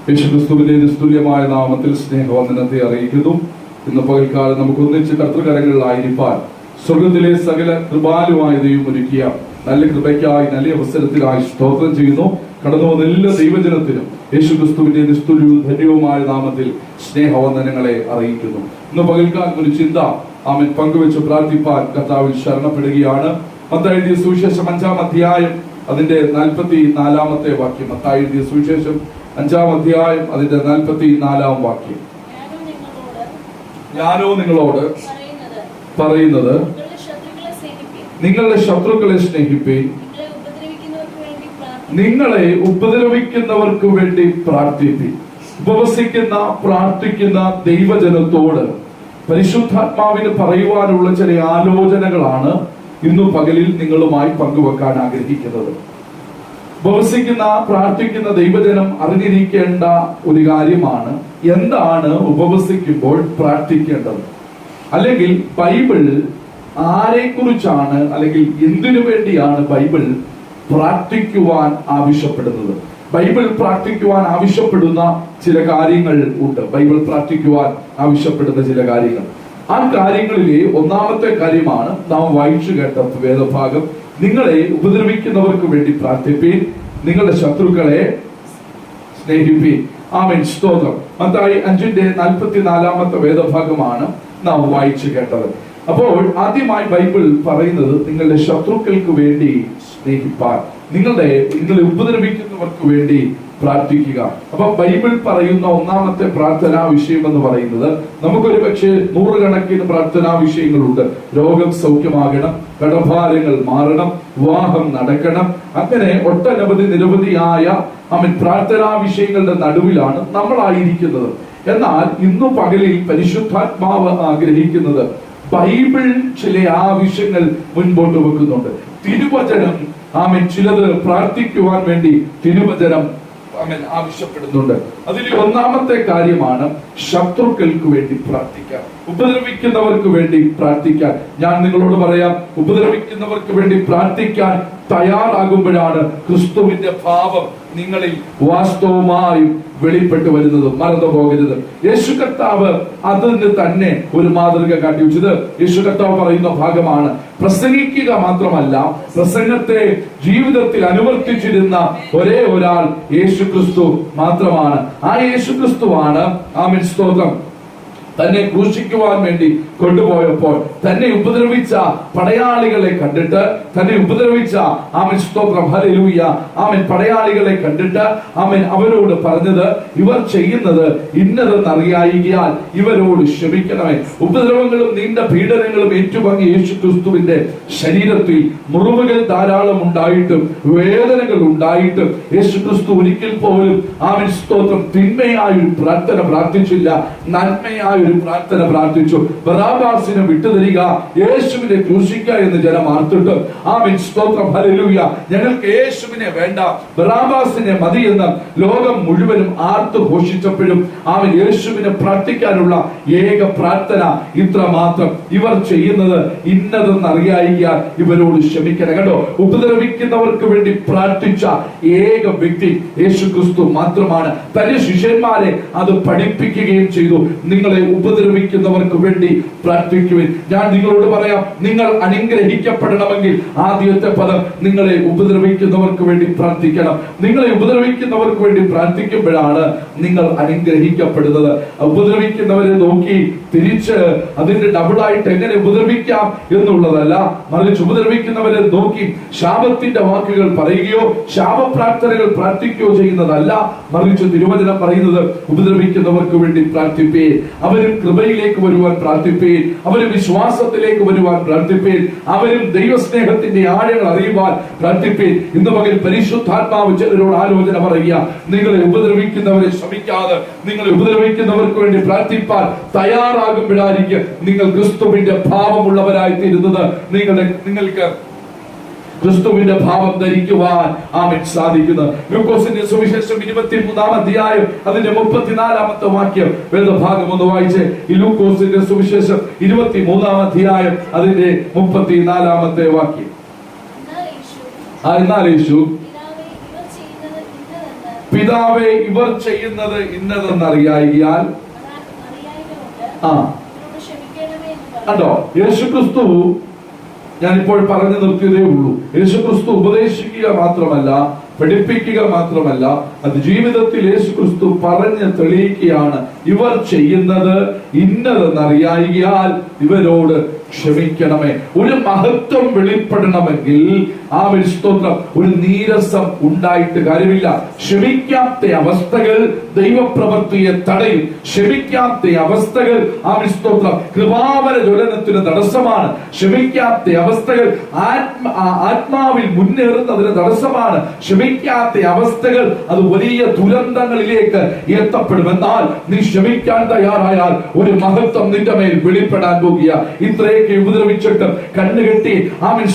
യേശുക്രിസ്തുവിന്റെ നിസ്തുല്യമായ നാമത്തിൽ സ്നേഹവന്ദനത്തെ അറിയിക്കുന്നു. ഇന്ന് പകൽക്കാലം നമുക്ക് ഒന്നിച്ച് കർത്തൃകരങ്ങളിലായിരിക്കാൻ സ്വർഗത്തിലെ സകല കൃപാലുമായ ദൈവം ഒരുക്കിയ നല്ല കൃപയ്ക്കായി, നല്ല അവസരത്തിനായി സ്തോത്രം ചെയ്യുന്നു. കടന്നു വന്ന എല്ലാ ദൈവജനത്തിനും യേശുക്രിസ്തുവിന്റെ നിസ്തുല്യവും ധന്യവുമായ നാമത്തിൽ സ്നേഹവന്ദനങ്ങളെ അറിയിക്കുന്നു. ഇന്ന് പകൽക്കാലം ഒരു ചിന്ത ആമേൻ പങ്കുവെച്ച് പ്രാർത്ഥിപ്പാൻ കർത്താവിൽ ശരണപ്പെടുകയാണ്. മത്തായി എഴുതിയ സുവിശേഷം 5-ാം അധ്യായം അതിന്റെ 44-ാമത്തെ വാക്യം. മത്തായി എഴുതിയ സുവിശേഷം 5-ാം അധ്യായം അതിന്റെ 44-ാം വാക്യം. ഞാനോ നിങ്ങളോട് പറയുന്നത്, നിങ്ങളുടെ ശത്രുക്കളെ സ്നേഹിപ്പീൻ, നിങ്ങളെ ഉപദ്രവിക്കുന്നവർക്ക് വേണ്ടി പ്രാർത്ഥിപ്പീൻ. ഉപവസിക്കുന്ന പ്രാർത്ഥിക്കുന്ന ദൈവജനത്തോട് പരിശുദ്ധാത്മാവിന് പറയുവാനുള്ള ചില ആലോചനകളാണ് ഇന്നു പകലിൽ നിങ്ങളുമായി പങ്കുവെക്കാൻ ആഗ്രഹിക്കുന്നത്. ഉപവസിക്കുന്ന പ്രാർത്ഥിക്കുന്ന ദൈവജനം അറിഞ്ഞിരിക്കേണ്ട ഒരു കാര്യമാണ് എന്താണ് ഉപവസിക്കുമ്പോൾ പ്രാർത്ഥിക്കേണ്ടത്. അല്ലെങ്കിൽ ബൈബിൾ ആരെക്കുറിച്ചാണ് അല്ലെങ്കിൽ എന്തിനു വേണ്ടിയാണ് ബൈബിൾ പ്രാർത്ഥിക്കുവാൻ ആവശ്യപ്പെടുന്നത്. ബൈബിൾ പ്രാർത്ഥിക്കുവാൻ ആവശ്യപ്പെടുന്ന ചില കാര്യങ്ങൾ ഉണ്ട്. ബൈബിൾ പ്രാർത്ഥിക്കുവാൻ ആവശ്യപ്പെടുന്ന ചില കാര്യങ്ങൾ, ആ കാര്യങ്ങളിലെ ഒന്നാമത്തെ കാര്യമാണ് നാം വായിച്ചു കേട്ട വേദഭാഗം. നിങ്ങളെ ഉപദ്രവിക്കുന്നവർക്ക് വേണ്ടി പ്രാർത്ഥിപ്പീൻ, നിങ്ങളുടെ ശത്രുക്കളെ സ്നേഹിപ്പീൻ. ആമേൻ, സ്തോത്രം. മത്തായി 5-ന്റെ 44-ാമത്തെ വേദഭാഗമാണ് നാം വായിച്ചു കേട്ടത്. അപ്പോൾ ആദ്യമായി ബൈബിൾ പറയുന്നത് നിങ്ങളുടെ ശത്രുക്കൾക്ക് വേണ്ടി സ്നേഹിപ്പാൻ, നിങ്ങളെ ഉപദ്രവിക്കുന്നവർക്ക് വേണ്ടി പ്രാർത്ഥിക്കുക. അപ്പൊ ബൈബിൾ പറയുന്ന ഒന്നാമത്തെ പ്രാർത്ഥനാ വിഷയം എന്ന് പറയുന്നത്, നമുക്കൊരു പക്ഷേ നൂറുകണക്കിന് പ്രാർത്ഥനാ വിഷയങ്ങളുണ്ട്. രോഗം സൗഖ്യമാകണം, കടഭാരങ്ങൾ മാറണം, വിവാഹം നടക്കണം, അങ്ങനെ നിരവധിയായ പ്രാർത്ഥനാ വിഷയങ്ങളുടെ നടുവിലാണ് നമ്മളായിരിക്കുന്നത്. എന്നാൽ ഇന്നു പകലിൽ പരിശുദ്ധാത്മാവ് ആഗ്രഹിക്കുന്നത് ബൈബിൾ ചില ആവശ്യങ്ങൾ മുൻപോട്ട് വെക്കുന്നുണ്ട്. തിരുവചനം ചിലത് പ്രാർത്ഥിക്കുവാൻ വേണ്ടി തിരുവചനം ആവശ്യപ്പെടുന്നുണ്ട്. അതിൽ ഒന്നാമത്തെ കാര്യമാണ് ശത്രുക്കൾക്ക് വേണ്ടി പ്രാർത്ഥിക്കാൻ, ഉപദ്രവിക്കുന്നവർക്ക് വേണ്ടി പ്രാർത്ഥിക്കാൻ. ഞാൻ നിങ്ങളോട് പറയാം, ഉപദ്രവിക്കുന്നവർക്ക് വേണ്ടി പ്രാർത്ഥിക്കാൻ തയ്യാറാകുമ്പോഴാണ് ക്രിസ്തുവിന്റെ ഭാവം നിങ്ങളിൽ വാസ്തവമായും വെളിപ്പെട്ടു വരുന്നത്. മറന്നു പോകരുത്. യേശു കർത്താവ് അതിന് തന്നെ ഒരു മാതൃക കാട്ടിവെച്ചത് യേശു കർത്താവ് പറയുന്ന ഭാഗമാണ്. പ്രസംഗിക്കുക മാത്രമല്ല, പ്രസംഗത്തെ ജീവിതത്തിൽ അനുവർത്തിച്ചിരുന്ന ഒരേ ഒരാൾ യേശു ക്രിസ്തു മാത്രമാണ്. ആ യേശു ക്രിസ്തുവാണ് ആമേൻ, സ്തോത്രം, തന്നെ ക്രൂശിക്കുവാൻ വേണ്ടി കൊണ്ടുപോയപ്പോൾ തന്നെ ഉപദ്രവിച്ച പടയാളികളെ കണ്ടിട്ട്, തന്നെ ഉപദ്രവിച്ച ആമേൻ, സ്തോത്രം, ഹല്ലേലൂയ, ആമേൻ, പടയാളികളെ കണ്ടിട്ട് ആമേൻ അവരോട് പറഞ്ഞത്, ഇവർ ചെയ്യുന്നത് ഇന്നതെന്നറിയായികയാൽ ഇവരോട് ക്ഷമിക്കണമേ. ഉപദ്രവങ്ങളും നീണ്ട പീഡനങ്ങളും ഏറ്റുവാങ്ങിയ യേശു ക്രിസ്തുവിന്റെ ശരീരത്തിൽ മുറിവുകൾ ധാരാളം ഉണ്ടായിട്ടും വേദനകൾ ഉണ്ടായിട്ടും യേശു ക്രിസ്തു ഒരിക്കൽ പോലും ആമേൻ, സ്തോത്രം, തിന്മയായൊരു പ്രാർത്ഥന പ്രാർത്ഥിച്ചില്ല, നന്മയായ ഒരു പ്രാർത്ഥന പ്രാർത്ഥിച്ചു. ബറാബാസിനെ വിട്ടുതരിക, യേശുവിനെ ക്രൂശിക്കുക എന്ന് ജനം ആർത്തിട്ട് ആമേൻ, സ്തോത്രം, ഹല്ലേലൂയ, ഞങ്ങൾക്ക് യേശുവിനെ വേണ്ട, ബറാബാസിനെ മതി എന്ന് ലോകം മുഴുവനും ആർത്തു ഘോഷിച്ചപ്പോഴും ആമേൻ, യേശുവിനെ പ്രാർത്ഥിക്കാനുള്ള ഏക പ്രാർത്ഥന ഇത്ര മാത്രം, ഇവർ ചെയ്യുന്നത് ഇന്നതെന്നറിയായികയാൽ ഇവരോട് ക്ഷമിക്കണം. കേട്ടോ, ഉപദ്രവിക്കുന്നവർക്ക് വേണ്ടി പ്രാർത്ഥിച്ച ഏക വ്യക്തി യേശു ക്രിസ്തു മാത്രമാണ്. തന്റെ ശിഷ്യന്മാരെ അത് പഠിപ്പിക്കുകയും ചെയ്തു. നിങ്ങളെ ഉപദ്രവിക്കുന്നവർക്ക് വേണ്ടി പ്രാർത്ഥിക്കുവിൻ. ഞാൻ നിങ്ങളോട് പറയാം, നിങ്ങൾ അനുഗ്രഹിക്കപ്പെടണമെങ്കിൽ ആദ്യത്തെ പദം നിങ്ങളെ ഉപദ്രവിക്കുന്നവർക്ക് വേണ്ടി പ്രാർത്ഥിക്കണം. നിങ്ങളെ ഉപദ്രവിക്കുന്നവർക്ക് വേണ്ടി പ്രാർത്ഥിക്കുമ്പോഴാണ് നിങ്ങൾ അനുഗ്രഹിക്കപ്പെടുന്നത്. ഉപദ്രവിക്കുന്നവരെ നോക്കി തിരിച്ച് അതിന്റെ ഡബിളായിട്ട് എങ്ങനെ ഉപദ്രവിക്കാം എന്നുള്ളതല്ല, മറിച്ച് ഉപദ്രവിക്കുന്നവരെ നോക്കി ശാപത്തിന്റെ വാക്കുകൾ പറയുകയോ ശാപപ്രാർത്ഥനകൾ പ്രാർത്ഥിക്കുകയോ ചെയ്യുന്നതല്ല, മറിച്ച് തിരുവചനം പറയുന്നത് ഉപദ്രവിക്കുന്നവർക്ക് വേണ്ടി പ്രാർത്ഥിപ്പേ, അവരും കൃപയിലേക്ക് വരുവാൻ പ്രാർത്ഥിപ്പേൻ, അവരും വിശ്വാസത്തിലേക്ക് വരുവാൻ പ്രാർത്ഥിപ്പേൻ, അവരും ദൈവസ്നേഹത്തിന്റെ ആഴങ്ങൾ അറിയുവാൻ പ്രാർത്ഥിപ്പേൻ. ഇന്ന് പകൽ പരിശുദ്ധാത്മാവ് ചിലരോട് ആലോചന പറയുക, നിങ്ങളെ ഉപദ്രവിക്കുന്നവരെ ശ്രമിക്കാതെ നിങ്ങളെ ഉപദ്രവിക്കുന്നവർക്ക് വേണ്ടി പ്രാർത്ഥിപ്പാൻ തയ്യാറാകുമ്പോഴായിരിക്കും നിങ്ങൾ ക്രിസ്തുവിന്റെ ഭാവമുള്ളവരായി തീരുന്നത്. നിങ്ങൾക്ക് ക്രിസ്തുവിന്റെ ഭാവം ധരിക്കുവാൻ ആമേൻ സാധിക്കുന്നത്. ലൂക്കോസിന്റെ സുവിശേഷം 23-ാം അധ്യായം അതിന്റെ 34-ാമത്തെ വാക്യം വേദഭാഗം ഒന്ന് വായിച്ച്. ഈ ലൂക്കോസിന്റെ സുവിശേഷം 23-ാം അധ്യായം അതിന്റെ 34-ാമത്തെ വാക്യം. എന്നാൽ യേശു പിതാവേ ഇവർ ചെയ്യുന്നത് ഇന്നതെന്നറിയായികയാൽ കണ്ടോ, യേശുക്രിസ്തു, ഞാനിപ്പോൾ പറഞ്ഞു നിർത്തിയതേ ഉള്ളൂ. യേശുക്രിസ്തു ഉപദേശിക്കുക മാത്രമല്ല, പഠിപ്പിക്കുക മാത്രമല്ല, അത് ജീവിതത്തിൽ യേശുക്രിസ്തു പറഞ്ഞ് തെളിയിക്കുകയാണ്. ഇവർ ചെയ്യുന്നത് ഇന്നതെന്നറിയായികയാൽ ഇവരോട് ക്ഷമിക്കണമേ. ഒരു മഹത്വം വെളിപ്പെടണമെങ്കിൽ ആ സ്തോത്രം ഒരു നീരസം ഉണ്ടായിട്ട് കാര്യമില്ല. ക്ഷമിക്കാത്ത അവസ്ഥകൾ ദൈവപ്രവൃത്തിയെ തടയും. ക്ഷമിക്കാത്ത അവസ്ഥകൾ ആ സ്തോത്രം കൃപാവര ജ്വലനത്തിന് തടസ്സമാണ്. ക്ഷമിക്കാത്ത അവസ്ഥകൾ ആത്മാവിൽ മുന്നേറുന്നതിന് തടസ്സമാണ്. ക്ഷമിക്കാത്ത അവസ്ഥകൾ അത് വലിയ ദുരന്തങ്ങളിലേക്ക് എത്തപ്പെടും. എന്നാൽ നീ ക്ഷമിക്കാൻ തയ്യാറായാൽ ഒരു മഹത്വം നിന്റെ മേൽ വെളിപ്പെടാൻ പോകുക. ഇത്രയൊക്കെ ഉപദ്രവിച്ചിട്ടും കണ്ണുകെട്ടി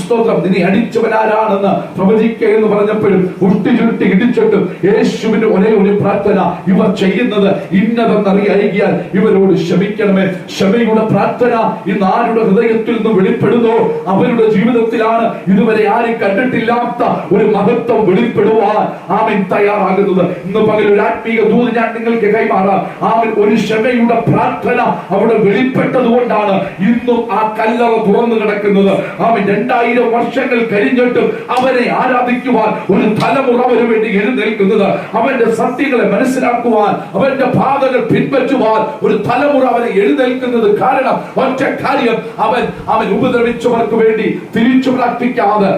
സ്തോത്രം നിന്നെ അടിച്ചവനാരാണെന്ന് പ്രവചിക്കുക എന്ന് പറഞ്ഞപ്പോഴും ഉട്ടിചുരുട്ടി ഇടിച്ചിട്ടും യേശുവിന്റെ ഒരേ ഒരു പ്രാർത്ഥന, ഇവർ ചെയ്യുന്നത് ഇന്നതെന്നറിയായികയാൽ ഇവരോട് ക്ഷമിക്കണമേ. ക്ഷമയുടെ പ്രാർത്ഥന ഇന്ന് ആരുടെ ഹൃദയത്തിൽ നിന്ന് വെളിപ്പെടുന്നോ അവരുടെ ജീവിതത്തിലാണ് ഇതുവരെ ആരും കണ്ടിട്ടില്ലാത്ത ഒരു മഹത്വം വെളിപ്പെടുവാൻ ആമേൻ തയ്യാറാകുന്നത്. ഇന്ന് പകൽ ഒരു ആത്മീയ ദൂത് ഞാൻ നിങ്ങൾക്ക് കൈമാറാം. ആമേൻ, ഒരു ക്ഷമയുടെ പ്രാർത്ഥന അവിടെ വെളിപ്പെട്ടത് കൊണ്ടാണ് ഇന്നും ആ കല്ലറ തുറന്നു കിടക്കുന്നത്. ആമേൻ, 2000 വർഷങ്ങൾ കഴിഞ്ഞിട്ടും അവനെ ആരാധിക്കുവാൻ ഒരു തലമുറ അവന് വേണ്ടി എഴുന്നേൽക്കുന്നത്. അവന്റെ സത്യങ്ങളെ മനസ്സിലാക്കുവാൻ, അവന്റെ പാതകൾ പിൻപറ്റുവാൻ ഒരു തലമുറ അവനെ എഴുന്നേൽക്കുന്നത്. കാരണം ഒറ്റ കാര്യം, അവൻ ഉപദ്രവിച്ചവർക്ക് വേണ്ടി തിരിച്ചു പ്രാർത്ഥിക്കാതെ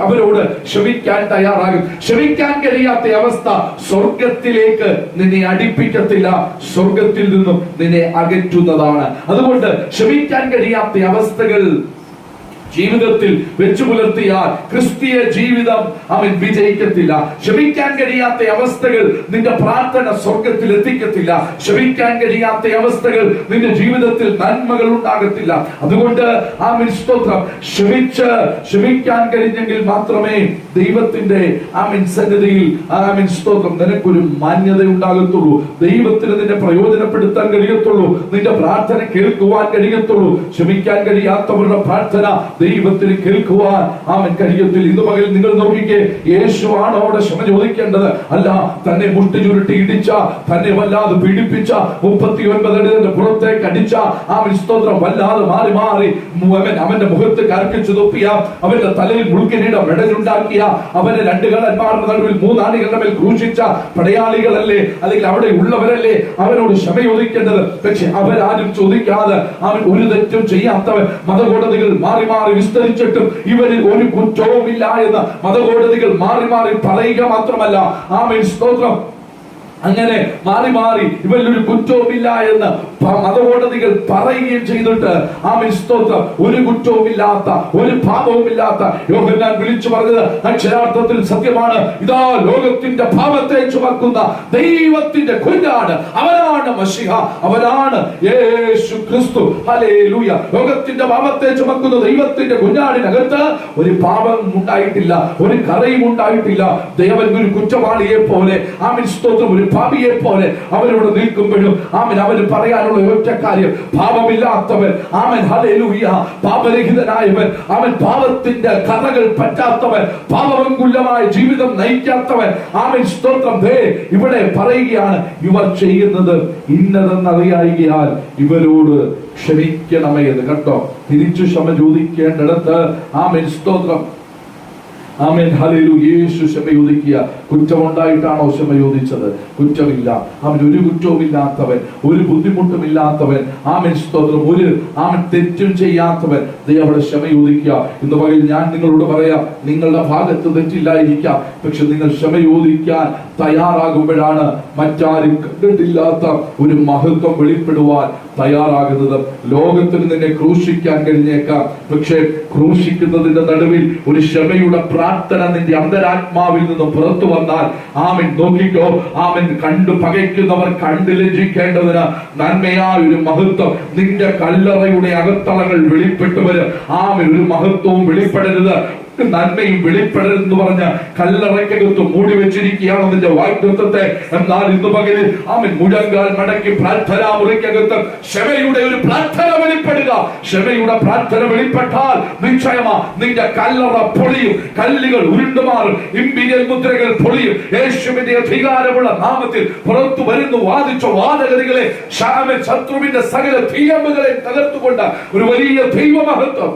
അവരോട് ക്ഷമിക്കാൻ തയ്യാറാകും. ക്ഷമിക്കാൻ കഴിയാത്ത അവസ്ഥ സ്വർഗത്തിലേക്ക് നിന്നെ അടുപ്പിക്കത്തില്ല, സ്വർഗത്തിൽ നിന്നും നിന്നെ അകറ്റുന്നതാണ്. അതുകൊണ്ട് ക്ഷമിക്കാൻ കഴിയാത്ത അവസ്ഥകൾ ജീവിതത്തിൽ വെച്ചു പുലർത്തിയാൽ ക്രിസ്തീയ ജീവിതം അവൻ വിജയിക്കത്തില്ല. ക്ഷമിക്കാൻ കഴിയാത്ത അവസ്ഥകൾ നിന്റെ പ്രാർത്ഥന സ്വർഗത്തിൽ എത്തിക്കത്തില്ല. ക്ഷമിക്കാൻ കഴിയാത്ത അവസ്ഥകൾ നിന്റെ ജീവിതത്തിൽ നന്മകൾ ഉണ്ടാകത്തില്ല. അതുകൊണ്ട് സ്തോത്രം ക്ഷമിക്കാൻ കഴിഞ്ഞെങ്കിൽ മാത്രമേ ദൈവത്തിന്റെ സന്നിധിയിൽ സ്തോത്രം നിനക്കൊരു മാന്യത ഉണ്ടാകത്തുള്ളൂ. ദൈവത്തിന് നിന്നെ പ്രയോജനപ്പെടുത്താൻ കഴിയത്തുള്ളൂ. നിന്റെ പ്രാർത്ഥന കേൾക്കുവാൻ കഴിയത്തുള്ളൂ. ക്ഷമിക്കാൻ കഴിയാത്തവരുടെ പ്രാർത്ഥന ദൈവത്തിന് കേൾക്കുവാൻ കഴിയത്തില്ല. ഇന്ന് പകൽ നിങ്ങൾ നോക്കിക്കേ, യേശു ആണോ അവിടെ ക്ഷമ ചോദിക്കേണ്ടത്? അല്ല, തന്നെ മുട്ടി ചുരുട്ടി ഇടിച്ച, തന്നെ വല്ലാതെ പീഡിപ്പിച്ച, 39 അടി പുറത്തേക്ക് അടിച്ച സ്തോത്രം വല്ലാതെ മാറി മാറി അവന്റെ മുഖത്ത് കരക്കിച്ചു തുപ്പിയ, അവന്റെ തലയിൽ മുൾക്കിരീടം മെഡലുണ്ടാക്കിയ, അവനെ 2 കള്ളന്മാരുടെ നടുവിൽ 3 ആണികളുടെ മേൽ ക്രൂശിച്ച പടയാളികളല്ലേ, അല്ലെങ്കിൽ അവിടെ ഉള്ളവരല്ലേ അവനോട് ക്ഷമ ചോദിക്കേണ്ടത്? പക്ഷെ അവരാരും ചോദിക്കാതെ അവൻ ഒരു തെറ്റും ചെയ്യാത്തവൻ മതകോടതികൾ മാറി മാറി വിസ്തരിച്ചിട്ടും ഇവരിൽ ഒരു കുറ്റവുമില്ല എന്ന് മതകോടതികൾ മാറി മാറി പറയുക മാത്രമല്ല, സ്തോത്രം അങ്ങനെ മാറി മാറി ഇവരിലൊരു കുറ്റവുമില്ല എന്ന് മതകോടതികൾ പറയുകയും ചെയ്തിട്ട് സ്തോത്രം ഒരു കുറ്റവുമില്ലാത്ത, ഒരു പാപവുമില്ലാത്ത യോഹന്നാൻ വിളിച്ചു പറഞ്ഞത് അക്ഷരാർത്ഥത്തിൽ സത്യമാണ്. ഇതാ ലോകത്തിന്റെ പാപത്തെ ചുമക്കുന്ന ദൈവത്തിന്റെ കുഞ്ഞാണ്, അവനാണ് മശിഹ, അവനാണ് യേശു ക്രിസ്തു. ഹല്ലേലൂയ. ലോകത്തിന്റെ പാപത്തെ ചുമക്കുന്ന ദൈവത്തിന്റെ കുഞ്ഞാടിനകത്ത് ഒരു പാപം ഉണ്ടായിട്ടില്ല, ഒരു കറയും ഉണ്ടായിട്ടില്ല. ദൈവൻ ഒരു കുറ്റവാളിയെ പോലെ സ്തോത്രം ഒരു പാപിയെ പോലെ അവരോട് നിൽക്കുമ്പോഴും അവന് പറയാനുള്ള ഒറ്റ കാര്യം, പാപമില്ലാത്തവൻ, ഹല്ലേലൂയ, പാപരഹിതനായവൻ, അവൻ പാപത്തിന്റെ കഥകൾ പറ്റാത്തവൻ, പാപമംഗുല്യമായ ജീവിതം നയിക്കാത്തവൻ. സ്തോത്രം. ഇവിടെ പറയുകയാണ്, ഇവർ ചെയ്യുന്നത് ഇന്നതെന്നറിയായികയാൽ ഇവരോട് ക്ഷമിക്കണമേ എന്ന്. കണ്ടോ, തിരിച്ചു ക്ഷമ ചോദിക്കേണ്ടിടത്ത് സ്തോത്രം. യേശു ക്ഷമ ചോദിക്കുക. കുറ്റമുണ്ടായിട്ടാണോ ക്ഷമ ചോദിച്ചത്? കുറ്റമില്ല. അവൻ ഒരു കുറ്റവുമില്ലാത്തവൻ, ഒരു ബുദ്ധിമുട്ടുമില്ലാത്തവൻ, സ്തോത്രം, ഒരു തെറ്റും ചെയ്യാത്തവൻ. അവിടെ ക്ഷമ ചോദിക്കുക. ഇന്ന് പകൽ ഞാൻ നിങ്ങളോട് പറയാം, നിങ്ങളുടെ ഭാഗത്ത് തെറ്റില്ലായിരിക്കാം, പക്ഷെ നിങ്ങൾ ക്ഷമ ചോദിക്കാൻ തയ്യാറാകുമ്പോഴാണ് മറ്റാരും കണ്ടിട്ടില്ലാത്ത ഒരു മഹത്വം വെളിപ്പെടുവാൻ തയ്യാറാകുന്നത്. ലോകത്തിന് നിന്നെ ക്രൂശിക്കാൻ കഴിഞ്ഞേക്കാം, പക്ഷെ ക്രൂശിക്കുന്നതിന്റെ നടുവിൽ ഒരു ക്ഷമയുടെ പ്രാർത്ഥന നിന്റെ അന്തരാത്മാവിൽ നിന്ന് പുറത്തു വന്നാൽ നോക്കിക്കോ, കണ്ടു പകയ്ക്കുന്നവർ കണ്ടു ലജ്ജിക്കേണ്ടതിന് നന്മയായ ഒരു മഹത്വം നിന്റെ കല്ലറയുടെ അകത്തളങ്ങൾ വെളിപ്പെട്ടു വരും. ഒരു മഹത്വവും വെളിപ്പെടരുത്. നന്മയും വെളിപ്പെടരുതെന്ന് പറഞ്ഞ കല്ലറയ്ക്കകത്ത് മൂടി വെച്ചിരിക്കുകയാണ് അതിന്റെ വാഗ്ദത്തത്തെ. എന്നാൽ ഇന്ന് പകലിൽ ആമേൻ മുഴങ്കാൽ മടക്കി പ്രാർത്ഥനാ മുറിക്കകത്ത് ക്ഷമയുടെ ഒരു പ്രാർത്ഥന വെളിപ്പെടുക. ക്ഷമയുടെ പ്രാർത്ഥന വെളിപ്പെട്ടാൽ നിശ്ചയമാ നിന്റെ കല്ലറ പൊളിയും, കല്ലുകൾ ഉരുണ്ടുമാറും, ഇമ്പീരിയൽ മുദ്രകൾ പൊളിയും. യേശുവിന്റെ അധികാരമുള്ള നാമത്തിൽ പുറത്തു വരുന്നു വാദിച്ച വാദഗതികളെ ശത്രുവിന്റെ സകല തീയമ്പുകളെ തകർത്തുകൊണ്ട് ഒരു വലിയ ദൈവമഹത്വം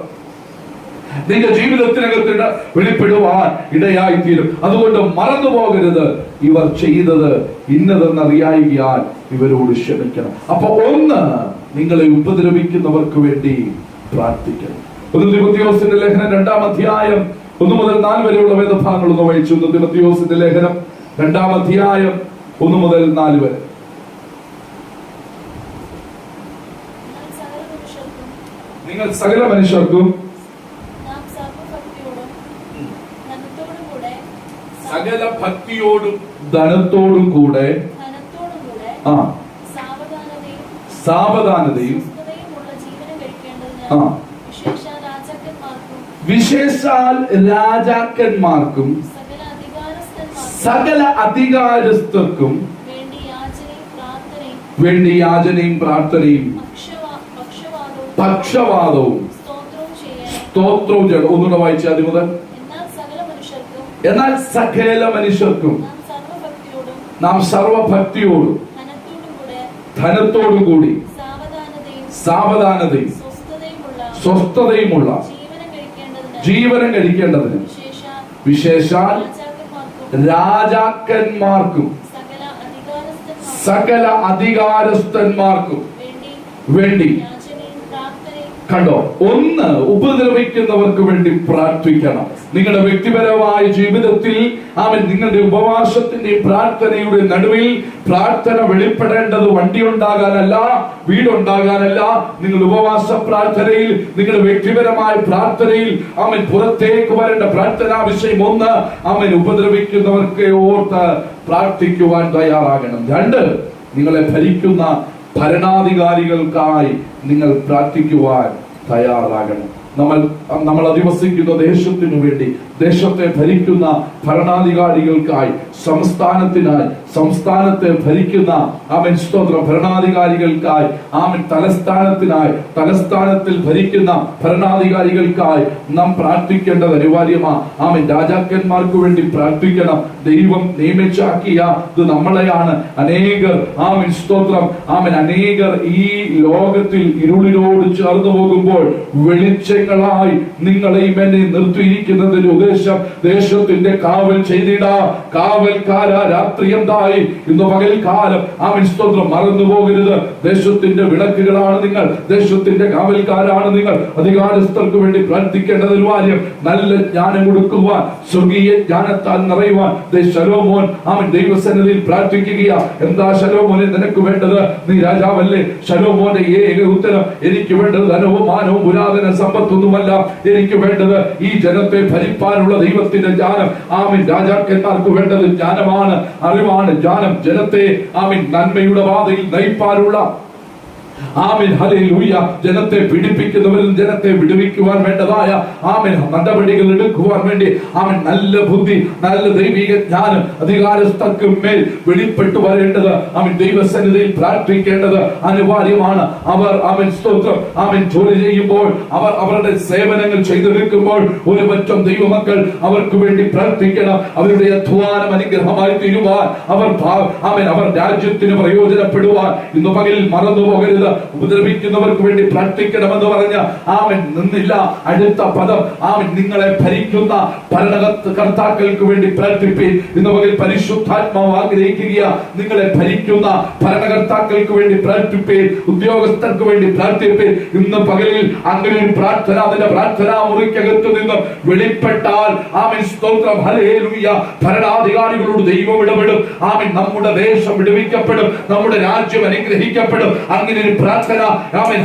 നിന്റെ ജീവിതത്തിനകത്ത് വെളിപ്പെടുവാൻ ഇടയായിത്തീരും. അതുകൊണ്ട് മറന്നു പോകരുത്, ഇവർ ചെയ്തത് ഇന്നതെന്നറിയായികയാൽ ഇവരോട് ക്ഷമിക്കണം. അപ്പൊ ഒന്ന്, നിങ്ങളെ ഉപദ്രവിക്കുന്നവർക്ക് വേണ്ടി പ്രാർത്ഥിക്കണം. 1 തിമോഥെയോസിന്റെ ലേഖനം 2-ാം അധ്യായം 1 മുതൽ 4 വരെയുള്ള വേദഭാഗങ്ങൾ ഒന്ന് വായിച്ചു. 1 തിമോഥെയോസിന്റെ ലേഖനം 2-ാം അധ്യായം 1 മുതൽ 4 വരെ. നിങ്ങൾ സകല മനുഷ്യർക്കും സകല ഭക്തിയോടും ധനത്തോടും കൂടെ സാവധാനതയും വിശേഷാൽ രാജാക്കന്മാർക്കും സകല അധികാരസ്ഥർക്കും വേണ്ടി യാചനയും പ്രാർത്ഥനയും പക്ഷവാദവും സ്തോത്രവും ചെയ്യണം. ഒന്നുകൂടെ വായിച്ച ആദ്യം മുതൽ. എന്നാൽ സകല മനുഷ്യർക്കും നാം സർവഭക്തിയോടും ധനത്തോടും കൂടി സാവധാനതയും സ്വസ്ഥതയുമുള്ള ജീവനം കഴിക്കേണ്ടതിന് വിശേഷാൽ രാജാക്കന്മാർക്കും സകല അധികാരസ്ഥന്മാർക്കും വേണ്ടി. കണ്ടോ, ഒന്ന്, ഉപദ്രവിക്കുന്നവർക്ക് വേണ്ടി പ്രാർത്ഥിക്കണം. നിങ്ങളുടെ വ്യക്തിപരമായ ജീവിതത്തിൽ നിങ്ങളുടെ ഉപവാസത്തിന്റെയും പ്രാർത്ഥനയുടെ നടുവിൽ പ്രാർത്ഥന വെളിപ്പെടേണ്ടത് വണ്ടി ഉണ്ടാകാനല്ല, വീടുണ്ടാകാനല്ല. നിങ്ങൾ ഉപവാസ പ്രാർത്ഥനയിൽ, നിങ്ങളുടെ വ്യക്തിപരമായ പ്രാർത്ഥനയിൽ പുറത്തേക്ക് വരേണ്ട പ്രാർത്ഥനാ വിഷയം ഒന്ന്, ഉപദ്രവിക്കുന്നവർക്ക് ഓർത്ത് പ്രാർത്ഥിക്കുവാൻ തയ്യാറാകണം. 2, നിങ്ങളെ ഭരിക്കുന്ന ഭരണാധികാരികൾക്കായി നിങ്ങൾ പ്രാർത്ഥിക്കുവാൻ തയ്യാറാകണം. നമ്മൾ അധിവസിക്കുന്ന ദേശത്തിനു വേണ്ടി, ദേശത്തെ ഭരിക്കുന്ന ഭരണാധികാരികൾക്കായി, സംസ്ഥാനത്തിനായി, സംസ്ഥാനത്തെ ഭരിക്കുന്ന സ്തോത്രം ഭരണാധികാരികൾക്കായി, തലസ്ഥാനത്തിനായി, തലസ്ഥാനത്തിൽ ഭരിക്കുന്ന ഭരണാധികാരികൾക്കായി നാം പ്രാർത്ഥിക്കേണ്ടത് അനിവാര്യമാണ്. രാജാക്കന്മാർക്ക് വേണ്ടി പ്രാർത്ഥിക്കണം. ദൈവം നിയമിച്ചാക്കിയ ഇത് നമ്മളെയാണ്. അനേകർ സ്തോത്രം അനേകർ ഈ ലോകത്തിൽ ഇരുളിനോട് ചേർന്ന് പോകുമ്പോൾ വെളിച്ചങ്ങളായി നിങ്ങളെയും എന്നെ നിർത്തിയിരിക്കുന്നതിന് ഉദ്ദേശം ദേശത്തിന്റെ കാവൽ ചെയ്തിട കാവൽക്കാര രാത്രി എന്തായി ഇന്ന് പകൽക്കാലം സ്തോത്രം മറന്നു പോകരുത്. ദേശത്തിന്റെ വിളക്കുകളാണ് നിങ്ങൾ, ദേശത്തിന്റെ കാവൽക്കാരാണ് നിങ്ങൾ. അധികാരസ്ഥർക്ക് വേണ്ടി പ്രാർത്ഥിക്കേണ്ടത് അനിവാര്യം. നല്ല ജ്ഞാനം കൊടുക്കുവാൻ, സ്വർഗീയ ജ്ഞാനത്താൽ നിറയുവാൻ ശലോമോൻ ദൈവസന്നിധിയിൽ പ്രാർത്ഥിക്കുക. എന്താ ശലോമോനെ നിനക്ക് വേണ്ടത്? നീ രാജാവല്ലേ? ശലോമോന്റെ ഏക ഉത്തരം, എനിക്ക് വേണ്ടത് ധനവും മാനവും പുരാതന സമ്പത്തൊന്നുമല്ല, എനിക്ക് വേണ്ടത് ഈ ജനത്തെ ഭരിപ്പാനുള്ള ദൈവത്തിന്റെ ജ്ഞാനം. രാജാക്കന്മാർക്ക് വേണ്ടത് ജ്ഞാനമാണ്, അറിവാണ്. ജ്ഞാനം ജനത്തെ നന്മയുടെ പാതയിൽ നയിപ്പാനുള്ള ജനത്തെ പീഡിപ്പിക്കുന്നവരിൽ ജനത്തെ വിടുവിക്കുവാൻ വേണ്ടതായ നടപടികൾ എടുക്കുവാൻ വേണ്ടി നല്ല ബുദ്ധി, നല്ല ദൈവിക ജ്ഞാനം അധികാരസ്ഥർക്ക് മേൽ വെളിപ്പെട്ടു വരേണ്ടത് ദൈവസന്നിധിയിൽ പ്രാർത്ഥിക്കേണ്ടത് അനിവാര്യമാണ്. അവർ സ്തോത്രം ജോലി ചെയ്യുമ്പോൾ, അവർ അവരുടെ സേവനങ്ങൾ ചെയ്തെടുക്കുമ്പോൾ ഒരു പറ്റം ദൈവമക്കൾ അവർക്ക് വേണ്ടി പ്രാർത്ഥിക്കണം. അവരുടെ അധ്വാനം അനുഗ്രഹമായി തീരുവാൻ, അവർ രാജ്യത്തിന് പ്രയോജനപ്പെടുവാൻ ഇന്ന് പകലിൽ മറന്നു പോകരുത്. ഉപദ്രവിക്കുന്നവർക്ക് വേണ്ടി പ്രാർത്ഥിക്കണമെന്ന് പറഞ്ഞ നിന്നില്ല. അടുത്ത പദം നിങ്ങളെ ഭരിക്കുന്ന ഭരണകർത്താക്കൾക്ക് വേണ്ടി പ്രാർത്ഥിപ്പീൻ. ഇന്ന് പകൽ പരിശുദ്ധാത്മാവ് ആഗ്രഹിക്കുക, നിങ്ങളെ ഭരിക്കുന്ന ഭരണകർത്താക്കൾക്ക് വേണ്ടി പ്രാർത്ഥിപ്പീൻ, ഉദ്യോഗസ്ഥർക്ക് വേണ്ടി പ്രാർത്ഥിപ്പീൻ. ഇന്ന് പകലിൽ അങ്ങനെ ഒരു പ്രാർത്ഥന അതിന്റെ പ്രാർത്ഥനാ മുറിക്കകത്ത് നിന്ന് വെളിപ്പെട്ടാൽ സ്തോത്രം ഹല്ലേലൂയ, ഭരണാധികാരികളോട് ദൈവം ഇടപെടും. നമ്മുടെ ദേശം വിടുവിക്കപ്പെടും, നമ്മുടെ രാജ്യം അനുഗ്രഹിക്കപ്പെടും. അങ്ങനെ ഒരു പ്രാർത്ഥന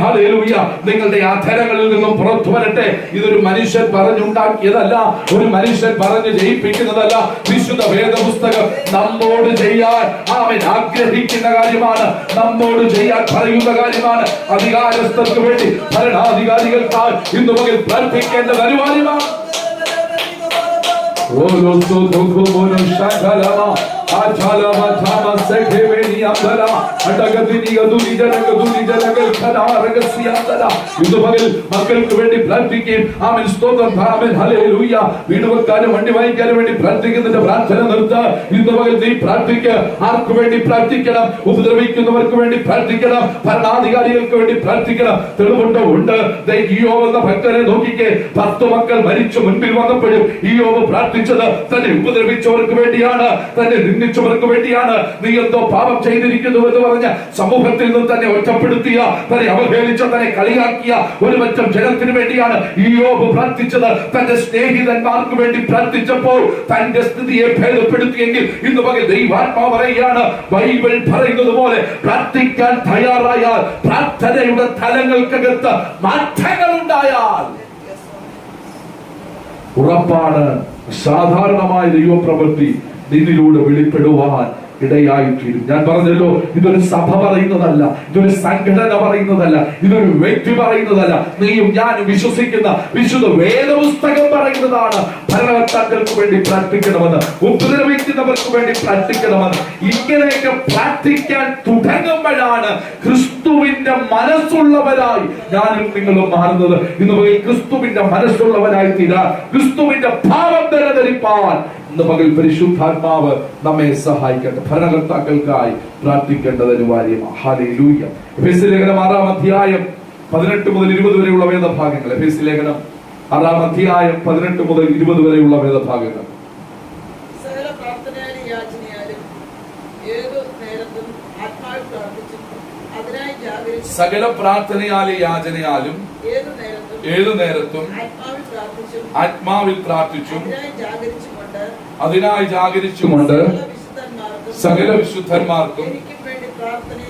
ഹല്ലേലൂയ നിങ്ങളുടെ അധരങ്ങളിൽ നിന്നും പുറത്തു വരട്ടെ. ഇതൊരു മനുഷ്യൻ പറഞ്ഞുണ്ടാക്കിയതല്ല, ഒരു മനുഷ്യൻ പറഞ്ഞു ജയിപ്പിക്കുന്നതല്ല. വിശുദ്ധ വേദപുസ്തകം നമ്മോട് ചെയ്യാൻ ആഗ്രഹിക്കുന്ന കാര്യമാണ്, നമ്മോട് ചെയ്യാൻ പറയുന്ന കാര്യമാണ്. അധികാരസ്ഥർക്ക് വേണ്ടി, ഭരണാധികാരികൾക്കായി ഇന്ന് പകൽ പ്രാർത്ഥിക്കേണ്ടത് അനിവാര്യമാണ്. മക്കൾക്ക് വേണ്ടി പ്രാർത്ഥിക്കുകയും ആമേൻ സ്തോത്രം ആമേൻ ഹല്ലേലൂയ. വീട് വെക്കാനും വണ്ടി വാങ്ങിക്കാനും വേണ്ടി പ്രാർത്ഥിക്കുന്നതിന്റെ പ്രാർത്ഥന നിർത്തുക. ഇന്ന് പകൽ നീ പ്രാർത്ഥിക്കുക. ആർക്ക് വേണ്ടി പ്രാർത്ഥിക്കണം? ഉപദ്രവിക്കുന്നവർക്ക് വേണ്ടി പ്രാർത്ഥിക്കണം, ഭരണാധികാരികൾക്ക് വേണ്ടി പ്രാർത്ഥിക്കണം. തെളിവുണ്ടോ? ഉണ്ട്. ഇയ്യോബ് എന്ന ഭക്തനെ നോക്കിക്കേ, 10 മക്കൾ മരിച്ചു മുൻപിൽ വന്നപ്പോഴും ഇയ്യോബ് പ്രാർത്ഥിച്ചത് തന്നെ ഉപദ്രവിച്ചവർക്ക് വേണ്ടിയാണ്, തന്നെ നിന്ദിച്ചവർക്ക് വേണ്ടിയാണ്. നീ എന്തോ പാപം ചെയ്തിരിക്കുന്നു എന്ന് പറഞ്ഞ് സമൂഹത്തിൽ നിന്ന് തന്നെ ഒറ്റപ്പെടുത്തിയ, തന്നെ അവഹേളിച്ച, തന്നെ കളിയാക്കിയ ഒരു പറ്റം ജനത്തിന് വേണ്ടിയാണ് ഇയ്യോബ് പ്രാർത്ഥിച്ചത്. തന്റെ സ്നേഹിതന്മാർക്ക് വേണ്ടി പ്രാർത്ഥിച്ചപ്പോൾ തന്റെ സ്ഥിതിയെ ഭേദപ്പെടുത്തിയെങ്കിൽ ഇന്ന് പകൽ ദൈവാത്മാവ് പറയുകയാണ്, ബൈബിൾ പറയുന്നത് പോലെ പ്രാർത്ഥിക്കാൻ തയ്യാറായാൽ, പ്രാർത്ഥനയുടെ തലങ്ങൾക്കകത്ത് മാറ്റങ്ങൾ ഉണ്ടായാൽ ഉറപ്പാണ് സാധാരണമായ ദൈവപ്രവൃത്തി നിന്നിലൂടെ വെളിപ്പെടുവാൻ ഇടയായിത്തീരും. ഞാൻ പറഞ്ഞല്ലോ, ഇതൊരു സഭ പറയുന്നതല്ല, ഇതൊരു സംഘടന പറയുന്നതല്ല, ഇതൊരു വ്യക്തി പറയുന്നതല്ല, നീയും ഞാനും വിശ്വസിക്കുന്ന വിശുദ്ധ വേദപുസ്തകം പറയുന്നതാണ്. ഭരണകർത്താക്കൾക്ക് വേണ്ടി പ്രാർത്ഥിക്കണമെന്ന്, ഉപദ്രവിക്കുന്നവർക്ക് വേണ്ടി പ്രാർത്ഥിക്കണമെന്ന്. ഇങ്ങനെയൊക്കെ പ്രാർത്ഥിക്കാൻ തുടങ്ങുമ്പോഴാണ് ക്രിസ്തുവിന്റെ മനസ്സുള്ളവരായി ഞാനും നിങ്ങളും മാറുന്നത്. ഇന്ന് പകൽ ക്രിസ്തുവിന്റെ മനസ്സുള്ളവരായി തീരാൻ, ക്രിസ്തുവിന്റെ ഭാവം ധരിപ്പാൻ ഇന്ന് പകൽ പരിശുദ്ധാത്മാവ് നമ്മെ സഹായിക്കട്ടെ. ഭരണകർത്താക്കൾക്കായി പ്രാർത്ഥിക്കേണ്ടത് അനിവാര്യമാണ്. ഹല്ലേലൂയ. എഫേസ്യ ലേഖനം 6-ാം അധ്യായം 18 മുതൽ 20 വരെയുള്ള വേദഭാഗങ്ങൾ. എഫേസ്യ ലേഖനം 6-ാം അധ്യായം 18 മുതൽ 20 വരെയുള്ള വേദഭാഗങ്ങൾ. സകല പ്രാർത്ഥനയാലും യാചനയാലും ഏതു നേരത്തും ആത്മാവിൽ പ്രാർത്ഥിച്ചും അതിനായി ജാഗരിച്ചും, സകല പ്രാർത്ഥനയാലും യാചനയാലും ഏതു നേരത്തും ആത്മാവിൽ പ്രാർത്ഥിച്ചും അതിനായി ജാഗരിച്ചുകൊണ്ട് സകല വിശുദ്ധന്മാർക്കും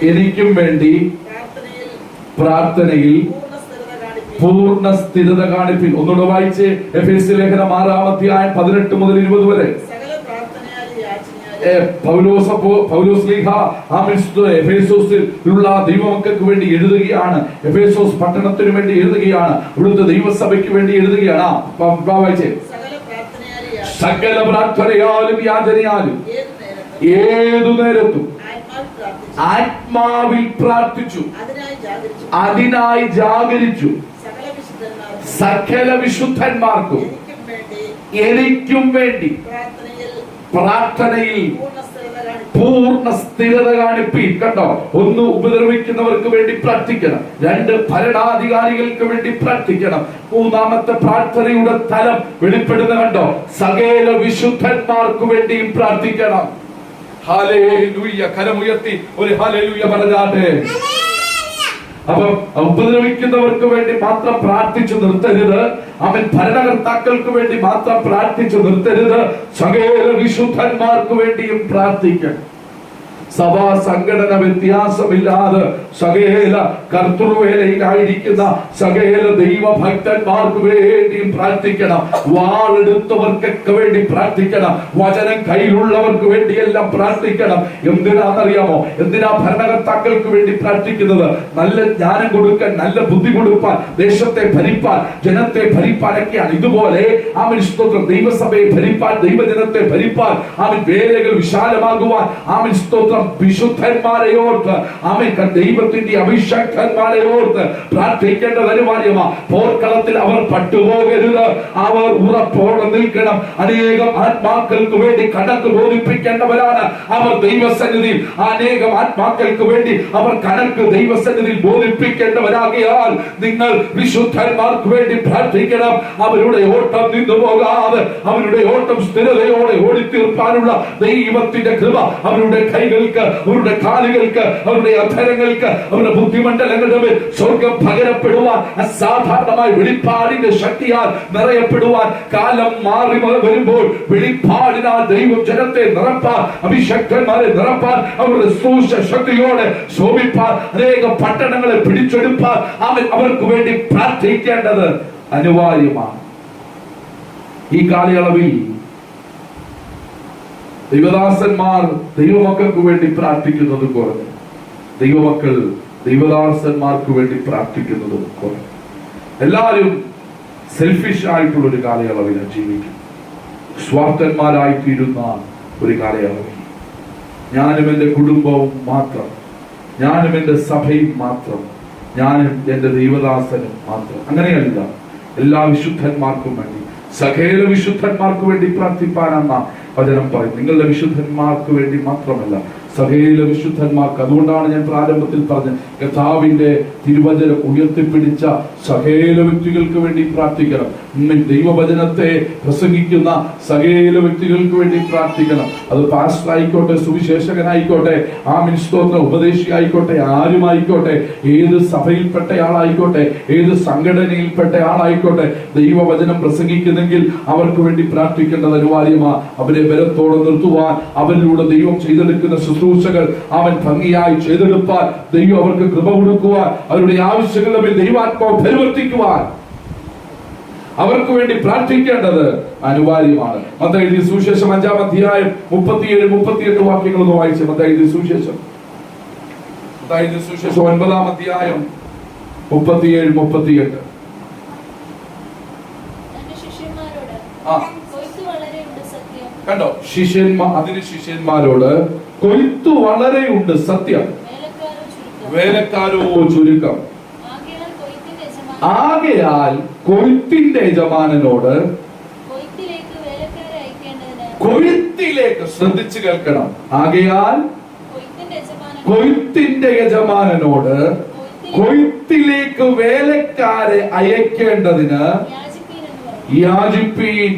എനിക്കും വേണ്ടി പ്രാർത്ഥനയിൽ പൂർണ്ണ സ്ഥിരത കാണിപ്പിൻ. ഒന്നുകൂടെ വായിച്ച് എഫേസ്യ ലേഖനം 6-ാം അധ്യായം 18 മുതൽ 20 വരെ. എഫേസോസിലുള്ള ദൈവമക്കൾക്ക് വേണ്ടി എഴുതുകയാണ്. എഫേസോസ് പട്ടണത്തിന് വേണ്ടി എഴുതുകയാണ്. ഇവിടുത്തെ ദൈവസഭയ്ക്ക് വേണ്ടി എഴുതുകയാണ്. വായിച്ചേ. സകല പ്രാർത്ഥനയാലും യാചനയാലും ഏതു നേരത്തും ആത്മാവിൽ പ്രാർത്ഥിച്ചു അതിനായി ജാഗരിച്ചു സകല വിശുദ്ധന്മാർക്കും എനിക്കും വേണ്ടി പ്രാർത്ഥനയിൽ പൂർണ്ണ സ്ഥിരത കാണിപ്പീൻ. കണ്ടോ? 1 ഉപദ്രവിക്കുന്നവർക്ക് വേണ്ടി പ്രാർത്ഥിക്കണം, 2 ഭരണാധികാരികൾക്ക് വേണ്ടി പ്രാർത്ഥിക്കണം, 3-ാമത്തെ പ്രാർത്ഥനയുടെ തലം വെളിപ്പെടുന്ന കണ്ടോ, സകല വിശുദ്ധന്മാർക്ക് വേണ്ടിയും പ്രാർത്ഥിക്കണം. ഹല്ലേലൂയ. കരമുയർത്തി ഒരു ഹല്ലേലൂയ പറഞ്ഞാട്ടെ. അപ്പം ഉപദ്രവിക്കുന്നവർക്ക് വേണ്ടി മാത്രം പ്രാർത്ഥിച്ചു നിർത്തരുത്. അവൻ ഭരണകർത്താക്കൾക്ക് വേണ്ടി മാത്രം പ്രാർത്ഥിച്ചു നിർത്തരുത്. സകല വിശുദ്ധന്മാർക്ക് വേണ്ടിയും പ്രാർത്ഥിക്കണം. സഭാ സംഘടന വ്യത്യാസമില്ലാതെ സകല കർത്തൃവേലയിലായിരിക്കുന്ന സകല ദൈവഭക്തന്മാർക്ക് വേണ്ടിയും പ്രാർത്ഥിക്കണം. വാളെടുത്തവർക്കൊക്കെ വേണ്ടി പ്രാർത്ഥിക്കണം. വചനം കയ്യിലുള്ളവർക്ക് വേണ്ടിയെല്ലാം പ്രാർത്ഥിക്കണം. എന്തിനാണെന്നറിയാമോ? എന്തിനാ ഭരണകർത്താക്കൾക്ക് വേണ്ടി പ്രാർത്ഥിക്കുന്നത്? നല്ല ജ്ഞാനം കൊടുക്കാൻ, നല്ല ബുദ്ധി കൊടുക്കാൻ, ദേശത്തെ ഭരിപ്പാൻ, ജനത്തെ ഭരിപ്പാനൊക്കെയാണ്. ഇതുപോലെ അവൻ സ്തോത്രം ദൈവസഭയെ ഭരിപ്പാൻ, ദൈവജനത്തെ ഭരിപ്പാൻ, അവൻ വേലകൾ വിശാലമാകുവാൻ, അവൻ സ്തോത്രം വിശുദ്ധന്മാരെ ഓർത്ത്, ആമേൻ, ദൈവത്തിന്റെ അഭിഷക്തന്മാരെ ഓർത്ത് പ്രാർത്ഥിക്കേണ്ടത് അനിവാര്യമാണ്. പോർക്കളത്തിൽ അവർ പട്ടുപോകരുത്. അവർ ഉറപ്പോടെ നിൽക്കണം. അനേകം ആത്മാക്കൾക്ക് വേണ്ടി കണക്ക് ബോധിപ്പിക്കേണ്ടവരാണ് അവർ ദൈവസന്നിധിയിൽ. അനേകം ആത്മാക്കൾക്ക് വേണ്ടി അവർ കണക്ക് ദൈവസന്നിധിയിൽ ബോധിപ്പിക്കേണ്ടവരാകിയാൽ നിങ്ങൾ വിശുദ്ധന്മാർക്ക് വേണ്ടി പ്രാർത്ഥിക്കണം. അവരുടെ ഓട്ടം നിന്നു പോകാതെ, അവരുടെ ഓട്ടം സ്ഥിരതയോടെ ഓടിത്തീർപ്പാനുള്ള ദൈവത്തിന്റെ കൃപ അവരുടെ കൈകൾക്ക്, അവരുടെ കാലുകൾക്ക്, അവരുടെ അധരങ്ങൾക്ക്, അവരുടെ ബുദ്ധിമണ്ഡലങ്ങളുടെ മേൽ സ്വർഗം പകരപ്പെടുവാൻ, അസാധാരണമായ വെളിപ്പാടിന്റെ ശക്തിയാൽ നിറയപ്പെടുവാൻ, കാലം മാറി വരുമ്പോൾ വെളിപ്പാടിനാൽ ദൈവം ജനത്തെ നിറപ്പാൻ, അഭിഷക്തന്മാരെ നിറപ്പാൻ, അവരുടെ സൂക്ഷ ശക്തിയോടെ ശോഭിപ്പാൻ, അനേക പട്ടണങ്ങളെ പിടിച്ചെടുപ്പാൻ അവർക്ക് വേണ്ടി പ്രാർത്ഥിക്കേണ്ടത് അനിവാര്യമാണ്. ഈ കാലയളവിൽ ദൈവദാസന്മാർ ദൈവമക്കൾക്ക് വേണ്ടി പ്രാർത്ഥിക്കുന്നത് കുറഞ്ഞു, ദൈവമക്കൾ ദൈവദാസന്മാർക്ക് വേണ്ടി പ്രാർത്ഥിക്കുന്നത് കുറഞ്ഞു. എല്ലാവരും സെൽഫിഷ് ആയിട്ടുള്ളൊരു കാലയളവിൽ ജീവിക്കും. സ്വാർത്ഥന്മാരായി തീരുന്ന ഒരു കാലയളവിൽ ഞാനും എൻ്റെ കുടുംബവും മാത്രം, ഞാനും എൻ്റെ സഭയും മാത്രം, ഞാനും എൻ്റെ ദൈവദാസനും മാത്രം. അങ്ങനെയല്ല, എല്ലാ വിശുദ്ധന്മാർക്കും വേണ്ടി, സകല വിശുദ്ധന്മാർക്ക് വേണ്ടി പ്രാർത്ഥിപ്പാനെന്ന വചനം പറയും. നിങ്ങളുടെ വിശുദ്ധന്മാർക്ക് വേണ്ടി മാത്രമല്ല, സകല വിശുദ്ധന്മാർക്ക്. അതുകൊണ്ടാണ് ഞാൻ പ്രാരംഭത്തിൽ പറഞ്ഞ കർത്താവിന്റെ തിരുവചനം ഉയർത്തിപ്പിടിച്ച സകല വ്യക്തികൾക്ക് വേണ്ടി പ്രാർത്ഥിക്കണം. ദൈവവചനത്തെ പ്രസംഗിക്കുന്ന സകല വ്യക്തികൾക്ക് വേണ്ടി പ്രാർത്ഥിക്കണം. അത് പാസ്റ്റർ ആയിക്കോട്ടെ, സുവിശേഷകനായിക്കോട്ടെ, സ്തോത്രം ഉപദേശി ആയിക്കോട്ടെ, ആരുമായിക്കോട്ടെ, ഏത് സഭയിൽപ്പെട്ട ആളായിക്കോട്ടെ, ഏത് സംഘടനയിൽപ്പെട്ട ആളായിക്കോട്ടെ, ദൈവവചനം പ്രസംഗിക്കുന്നെങ്കിൽ അവർക്ക് വേണ്ടി പ്രാർത്ഥിക്കേണ്ടത് അനിവാര്യമാണ്. അവരെ ബലത്തോടെ നിർത്തുവാൻ, അവരിലൂടെ ദൈവം ചെയ്തെടുക്കുന്ന ശുശ്രൂഷകൾ അവൻ ഭംഗിയായി ചെയ്തെടുപ്പാൻ, ദൈവം അവർക്ക് കൃപ കൊടുക്കുവാൻ, അവരുടെ ആവശ്യങ്ങളുടെ ദൈവാത്മാവ് പരിവർത്തിക്കുവാൻ അവർക്ക് വേണ്ടി പ്രാർത്ഥിക്കേണ്ടത് അനിവാര്യമാണ്. മത്തായി എഴുതിയ സുവിശേഷം 5-ാം അധ്യായം 37-38 വാക്യങ്ങളൊന്ന് വായിച്ച്. മത്തായി എഴുതിയ സുവിശേഷം 9-ാം അധ്യായം 37-38. കണ്ടോ, ശിഷ്യന്മാരോട് കൊയ്ത്തു വളരെയുണ്ട്, സത്യം, വേലക്കാരോ ചുരുക്കം. ആകയാൽ കൊയ്ത്തിന്റെ യജമാനനോട്, കൊയ്ത്തിലേക്ക് ശ്രദ്ധിച്ചു കേൾക്കണം, ആകയാൽ കൊയ്ത്തിന്റെ യജമാനനോട് കൊയ്ത്തിലേക്ക് വേലക്കാരെ അയക്കേണ്ടതിന് യാചിപ്പീൻ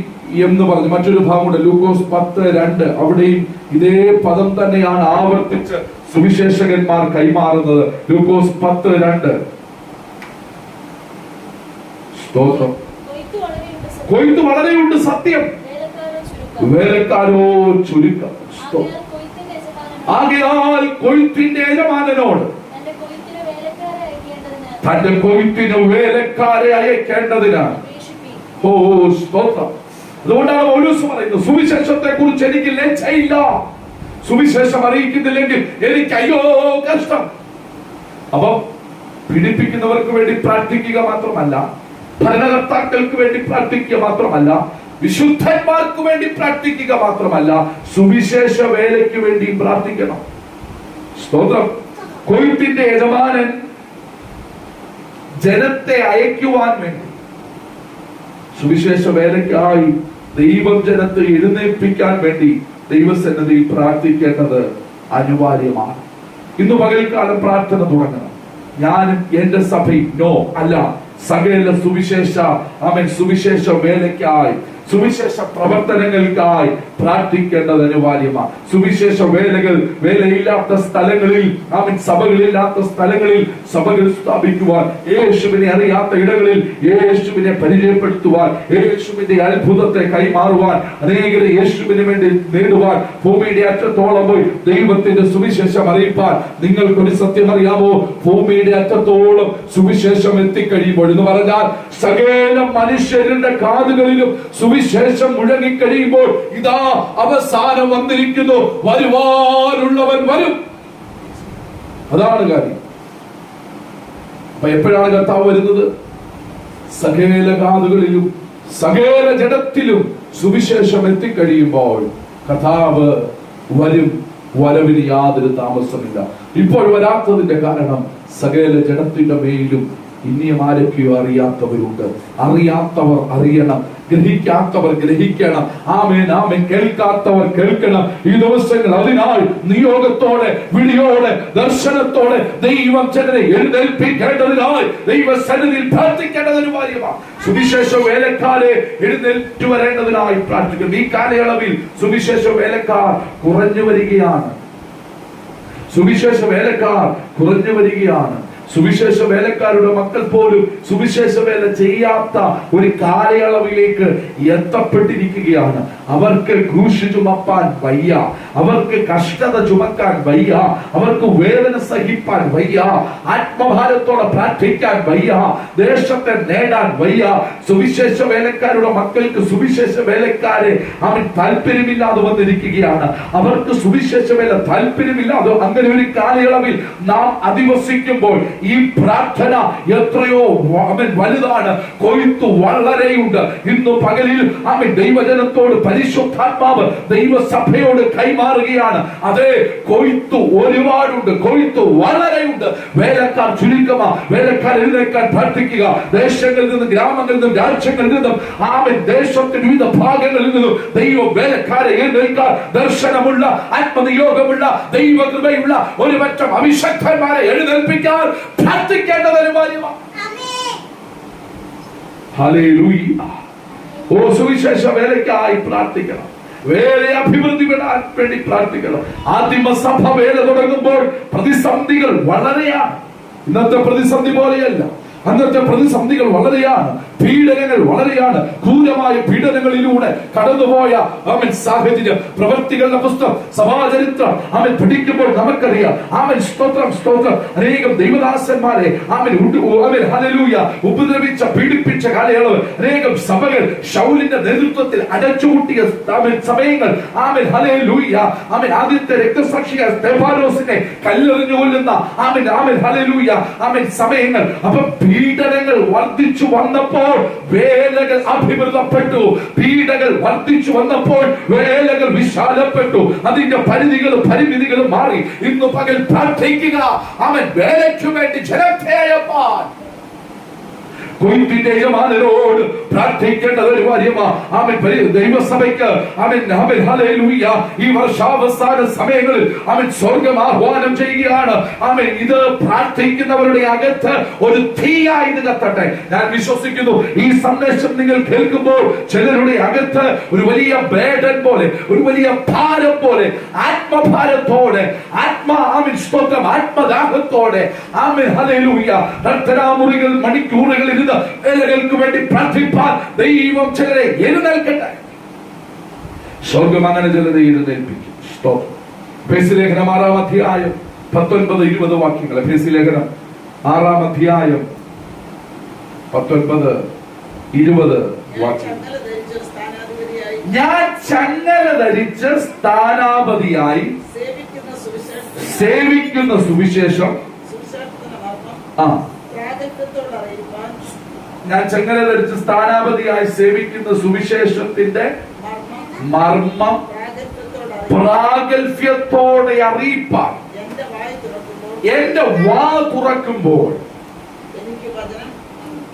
എന്ന് പറഞ്ഞു. മറ്റൊരു ഭാഗമുണ്ട്, ലൂക്കോസ് 10:2. അവിടെയും ഇതേ പദം തന്നെയാണ് ആവർത്തിച്ച് സുവിശേഷകന്മാർ കൈമാറുന്നത്. ലൂക്കോസ് 10:2. സ്തോത്രം. കൊയ്ത്ത് വളരെയുണ്ട്, സത്യം, വേലക്കാരോ ചുരുക്കം. ആകയാൽ കൊയ്ത്തിന്റെ യജമാനനോട് തന്റെ കൊയ്ത്തിന് വേലക്കാരെ അയക്കേണ്ടതിനാണ്. ഓ സ്തോത്രം. അതുകൊണ്ടാണ് പൗലോസ് പറയുന്നത്, സുവിശേഷത്തെ കുറിച്ച് എനിക്ക് ലജ്ജയില്ല, സുവിശേഷം അറിയിക്കുന്നില്ലെങ്കിൽ എനിക്ക് അയ്യോ കഷ്ടം. അപ്പം പീഡിപ്പിക്കുന്നവർക്ക് വേണ്ടി പ്രാർത്ഥിക്കുക മാത്രമല്ല, ഭരണകർത്താക്കൾക്ക് വേണ്ടി പ്രാർത്ഥിക്കുക മാത്രമല്ല, വിശുദ്ധന്മാർക്ക് വേണ്ടി പ്രാർത്ഥിക്കുക മാത്രമല്ല, സുവിശേഷ വേലയ്ക്ക് വേണ്ടി പ്രാർത്ഥിക്കണം. സ്തോത്രം. കൊയ്ത്തിന്റെ യജമാനൻ ജനത്തെ അയക്കുവാൻ വേണ്ടി, സുവിശേഷ വേലയ്ക്കായി ദൈവം ജനത്തെ എഴുന്നേൽപ്പിക്കാൻ വേണ്ടി ദൈവസന്നിധിയിൽ പ്രാർത്ഥിക്കേണ്ടത് അനിവാര്യമാണ്. ഇന്ന് പകൽക്കാലം പ്രാർത്ഥന തുടങ്ങണം. ഞാനും എന്റെ സഭയും അല്ല, സകല സുവിശേഷ വേലയ്ക്കായി, സുവിശേഷ പ്രവർത്തനങ്ങൾക്കായി പ്രാർത്ഥിക്കേണ്ടത് അനിവാര്യമാണ്. സുവിശേഷ വേലയില്ലാത്ത സ്ഥലങ്ങളിൽ, സഭകളില്ലാത്ത സ്ഥലങ്ങളിൽ സഭകൾ സ്ഥാപിക്കുവാൻ, യേശുവിനെ അറിയാത്ത ഇടങ്ങളിൽ യേശുവിനെ പരിചയപ്പെടുത്തുവാൻ, യേശുവിന്റെ അത്ഭുതത്തെ കൈമാറുവാൻ, അനേകരെ യേശുവിന് വേണ്ടി നേടുവാൻ, ഭൂമിയുടെ അറ്റത്തോളം പോയി ദൈവത്തിന്റെ സുവിശേഷം അറിയിപ്പാൻ. നിങ്ങൾക്കൊരു സത്യം അറിയാമോ? ഭൂമിയുടെ അറ്റത്തോളം സുവിശേഷം എത്തിക്കഴിയുമ്പോൾ എന്ന് പറഞ്ഞാൽ സകല മനുഷ്യരുടെ കാതുകളിലും സുവിശേഷം മുഴങ്ങിക്കഴിയുമ്പോൾ ഇതാ അവസാനം വന്നിരിക്കുന്നു, വരുവാനുള്ളവൻ വരും. അതാണ് കാര്യം. അപ്പൊ എപ്പോഴാണ് കർത്താവ് വരുന്നത്? സകല കാതുകളിലും സകല ജഡത്തിലും സുവിശേഷം എത്തിക്കഴിയുമ്പോൾ കർത്താവ് വരും. വരവിന് യാതൊരു താമസമില്ല. ഇപ്പോൾ വരാത്തതിന്റെ കാരണം സകല ജഡത്തിന്റെ മേലും ഇനിയും ആരൊക്കെയോ അറിയാത്തവരുണ്ട്. അറിയാത്തവർ അറിയണം, ഗ്രഹിക്കാത്തവർ ഗ്രഹിക്കണം. ആമേൻ ആമേൻ. കേൾക്കാത്തവർ കേൾക്കണം. ഈ ദിവസങ്ങൾ അതിനായി നിയോഗത്തോടെ, വിളിയോടെ, ദർശനത്തോടെ ദൈവം ജനത്തെ എഴുന്നേൽപ്പിക്കേണ്ടതിനായി ദൈവസന്നിധിയിൽ പ്രാർത്ഥിക്കേണ്ടതിന് കാര്യമാണ്. സുവിശേഷ വേലക്കാരെ എഴുന്നേറ്റ് വരേണ്ടതിനായി പ്രാർത്ഥിക്കുന്നു. ഈ കാലയളവിൽ സുവിശേഷ വേലക്കാർ കുറഞ്ഞു വരികയാണ്. സുവിശേഷ വേലക്കാർ കുറഞ്ഞു വരികയാണ്. സുവിശേഷ വേലക്കാരുടെ മക്കൾ പോലും സുവിശേഷ വേല ചെയ്യാത്ത ഒരു കാലയളവിലേക്ക് എത്തപ്പെട്ടിരിക്കുകയാണ്. അവർക്ക് ക്രൂശ് ചുമപ്പാൻ വയ്യ, അവർക്ക് കഷ്ടത ചുമക്കാൻ വയ്യ, അവർക്ക് വേദന സഹിപ്പാൻ വയ്യ, ആത്മഭാരത്തോടെ പ്രാർത്ഥിക്കാൻ വയ്യ, ദേശത്തെ നേടാൻ വയ്യ. സുവിശേഷ വേലക്കാരുടെ മക്കൾക്ക് സുവിശേഷ വേലക്കാരെ അവൻ താല്പര്യമില്ലാതെ വന്നിരിക്കുകയാണ്. അവർക്ക് സുവിശേഷ വേല താല്പര്യമില്ലാതെ അങ്ങനെ ഒരു കാലയളവിൽ നാം അധിവസിക്കുമ്പോൾ ഈ പ്രാർത്ഥന എത്രയോ വലുതാണ്. കൊയ്ത്ത് വളരെയുണ്ട്. ഇന്ന് പകലിൽ ദൈവജനത്തോട് പരിശുദ്ധാത്മാവ് ദൈവസഭയോട് കൈമാറുകയാണ്. അതേ, കൊയ്ത്ത് ഒരുപാടുണ്ട്, കൊയ്ത്ത് വളരെയുണ്ട്. വേലക്കാർ ചുരുക്കമാ. വേലക്കാർ എഴുന്നേൽക്കാൻ പ്രാർത്ഥിക്കുക. ദേശങ്ങളിൽ നിന്നും, ഗ്രാമങ്ങളിൽ നിന്നും, രാജ്യങ്ങളിൽ നിന്നും, ദേശത്തിന്റെ വിവിധ ഭാഗങ്ങളിൽ നിന്നും ദൈവ വേലക്കാരെ എഴുന്നേൽക്കാൻ, ദർശനമുള്ള, ആത്മനിയോഗമുള്ള, ദൈവകൃപയുള്ള ഒരു പറ്റം അഭിഷക്തന്മാരെ എഴുന്നേൽപ്പിക്കാൻ പ്രാർത്ഥിക്കേണ്ടത് അനിവാര്യമാണ്. ഹല്ലേലൂയ. ഓ, സുവിശേഷ വേലയ്ക്കായി പ്രാർത്ഥിക്കണം. വേലയെ അഭിവൃദ്ധിപ്പെടാൻ വേണ്ടി പ്രാർത്ഥിക്കണം. ആദിമസഭ വേല തുടങ്ങുമ്പോൾ പ്രതിസന്ധികൾ വളരെയാണ്. ഇന്നത്തെ പ്രതിസന്ധി പോലെയല്ല. അന്നത്തെ പ്രതിസന്ധികൾ വളരെയാണ്. പീഡനങ്ങൾ വളരെയാണ്. ക്രൂരമായ പീഡനങ്ങളിലൂടെ കടന്നുപോയ സാഹചര്യം, പ്രവൃത്തികളുടെ പുസ്തകം, സഭാചരിത്രം പഠിക്കുമ്പോൾ നമുക്കറിയാം. സ്തോത്രം, സ്തോത്രം. അനേകം ദൈവദാസന്മാരെ ഹല്ലേലൂയ ഉപദ്രവിച്ച, പീഡിപ്പിച്ച കാലയളവ്. അനേകം സഭകൾ ശൗലിന്റെ നേതൃത്വത്തിൽ അടച്ചുപൂട്ടിയ സമയങ്ങൾ. ഹല്ലേലൂയ. ആദ്യത്തെ രക്തസാക്ഷിയായ സ്തെഫാനോസിനെ കല്ലെറിഞ്ഞു കൊല്ലുന്ന ഹല്ലേലൂയ സമയങ്ങൾ. അപ്പൊ പീഡനങ്ങൾ വർദ്ധിച്ചു വന്നപ്പോൾ വേലകൾ അഭിവൃദ്ധപ്പെട്ടു. പീഡകൾ വർദ്ധിച്ചു വന്നപ്പോൾ വേലകൾ വിശാലപ്പെട്ടു. അതിന്റെ പരിധികളും പരിമിതികളും മാറി. ഇന്ന് പകൽ പ്രാർത്ഥിക്കുക. വേലയ്ക്ക് വേണ്ടി ജനത്തെ അയപ്പാൻ കൊയ്ത്തിന്റെ യജമാനരോട് പ്രാർത്ഥിക്കേണ്ടത് ഒരു കാര്യമാണ്. ദൈവസഭയ്ക്ക് ഹല്ലേലൂയ ഈ വർഷാവസാന സമയങ്ങളിൽ സ്വർഗം ആഹ്വാനം ചെയ്യുകയാണ്. ഇത് പ്രാർത്ഥിക്കുന്നവരുടെ അകത്ത് ഒരു തീയായി ഇത് കത്തട്ടെ. ഞാൻ വിശ്വസിക്കുന്നു ഈ സന്ദേശം നിങ്ങൾ കേൾക്കുമ്പോൾ ചിലരുടെ അകത്ത് ഒരു വലിയ ബേഡൻ പോലെ, ഒരു വലിയ ഭാരം പോലെ, ആത്മഭാരത്തോടെ, സ്തോത്രം, ആത്മദാഹത്തോടെ ഹല്ലേലൂയ പ്രാർത്ഥനാമുറികൾ മണിക്കൂറുകൾ ഇരുന്ന് വേലകൾക്ക് വേണ്ടി പ്രാർത്ഥിപ്പാൻ ദൈവം ചിലരെ എഴുന്നേൽക്കട്ടെ. സ്വർഗം അങ്ങനെ ചിലരെ എഴുന്നേൽപ്പിക്കും. സ്തോത്രം. എഫേസ്യ ലേഖനം 6-ാം അധ്യായം 19-20 വാക്യങ്ങൾ. എഫേസ്യ ലേഖനം 6-ാം അധ്യായം 19-20 വാക്യങ്ങൾ. ഞാൻ ചങ്ങല ധരിച്ച് സ്ഥാനാപതിയായി സേവിക്കുന്ന സുവിശേഷം. ഞാൻ ചങ്ങല ധരിച്ച് സ്ഥാനാപതിയായി സേവിക്കുന്ന സുവിശേഷത്തിന്റെ മർമ്മം പ്രാഗൽഭ്യത്തോടെ അറിയിപ്പാൻ എന്റെ വാ തുറക്കുമ്പോൾ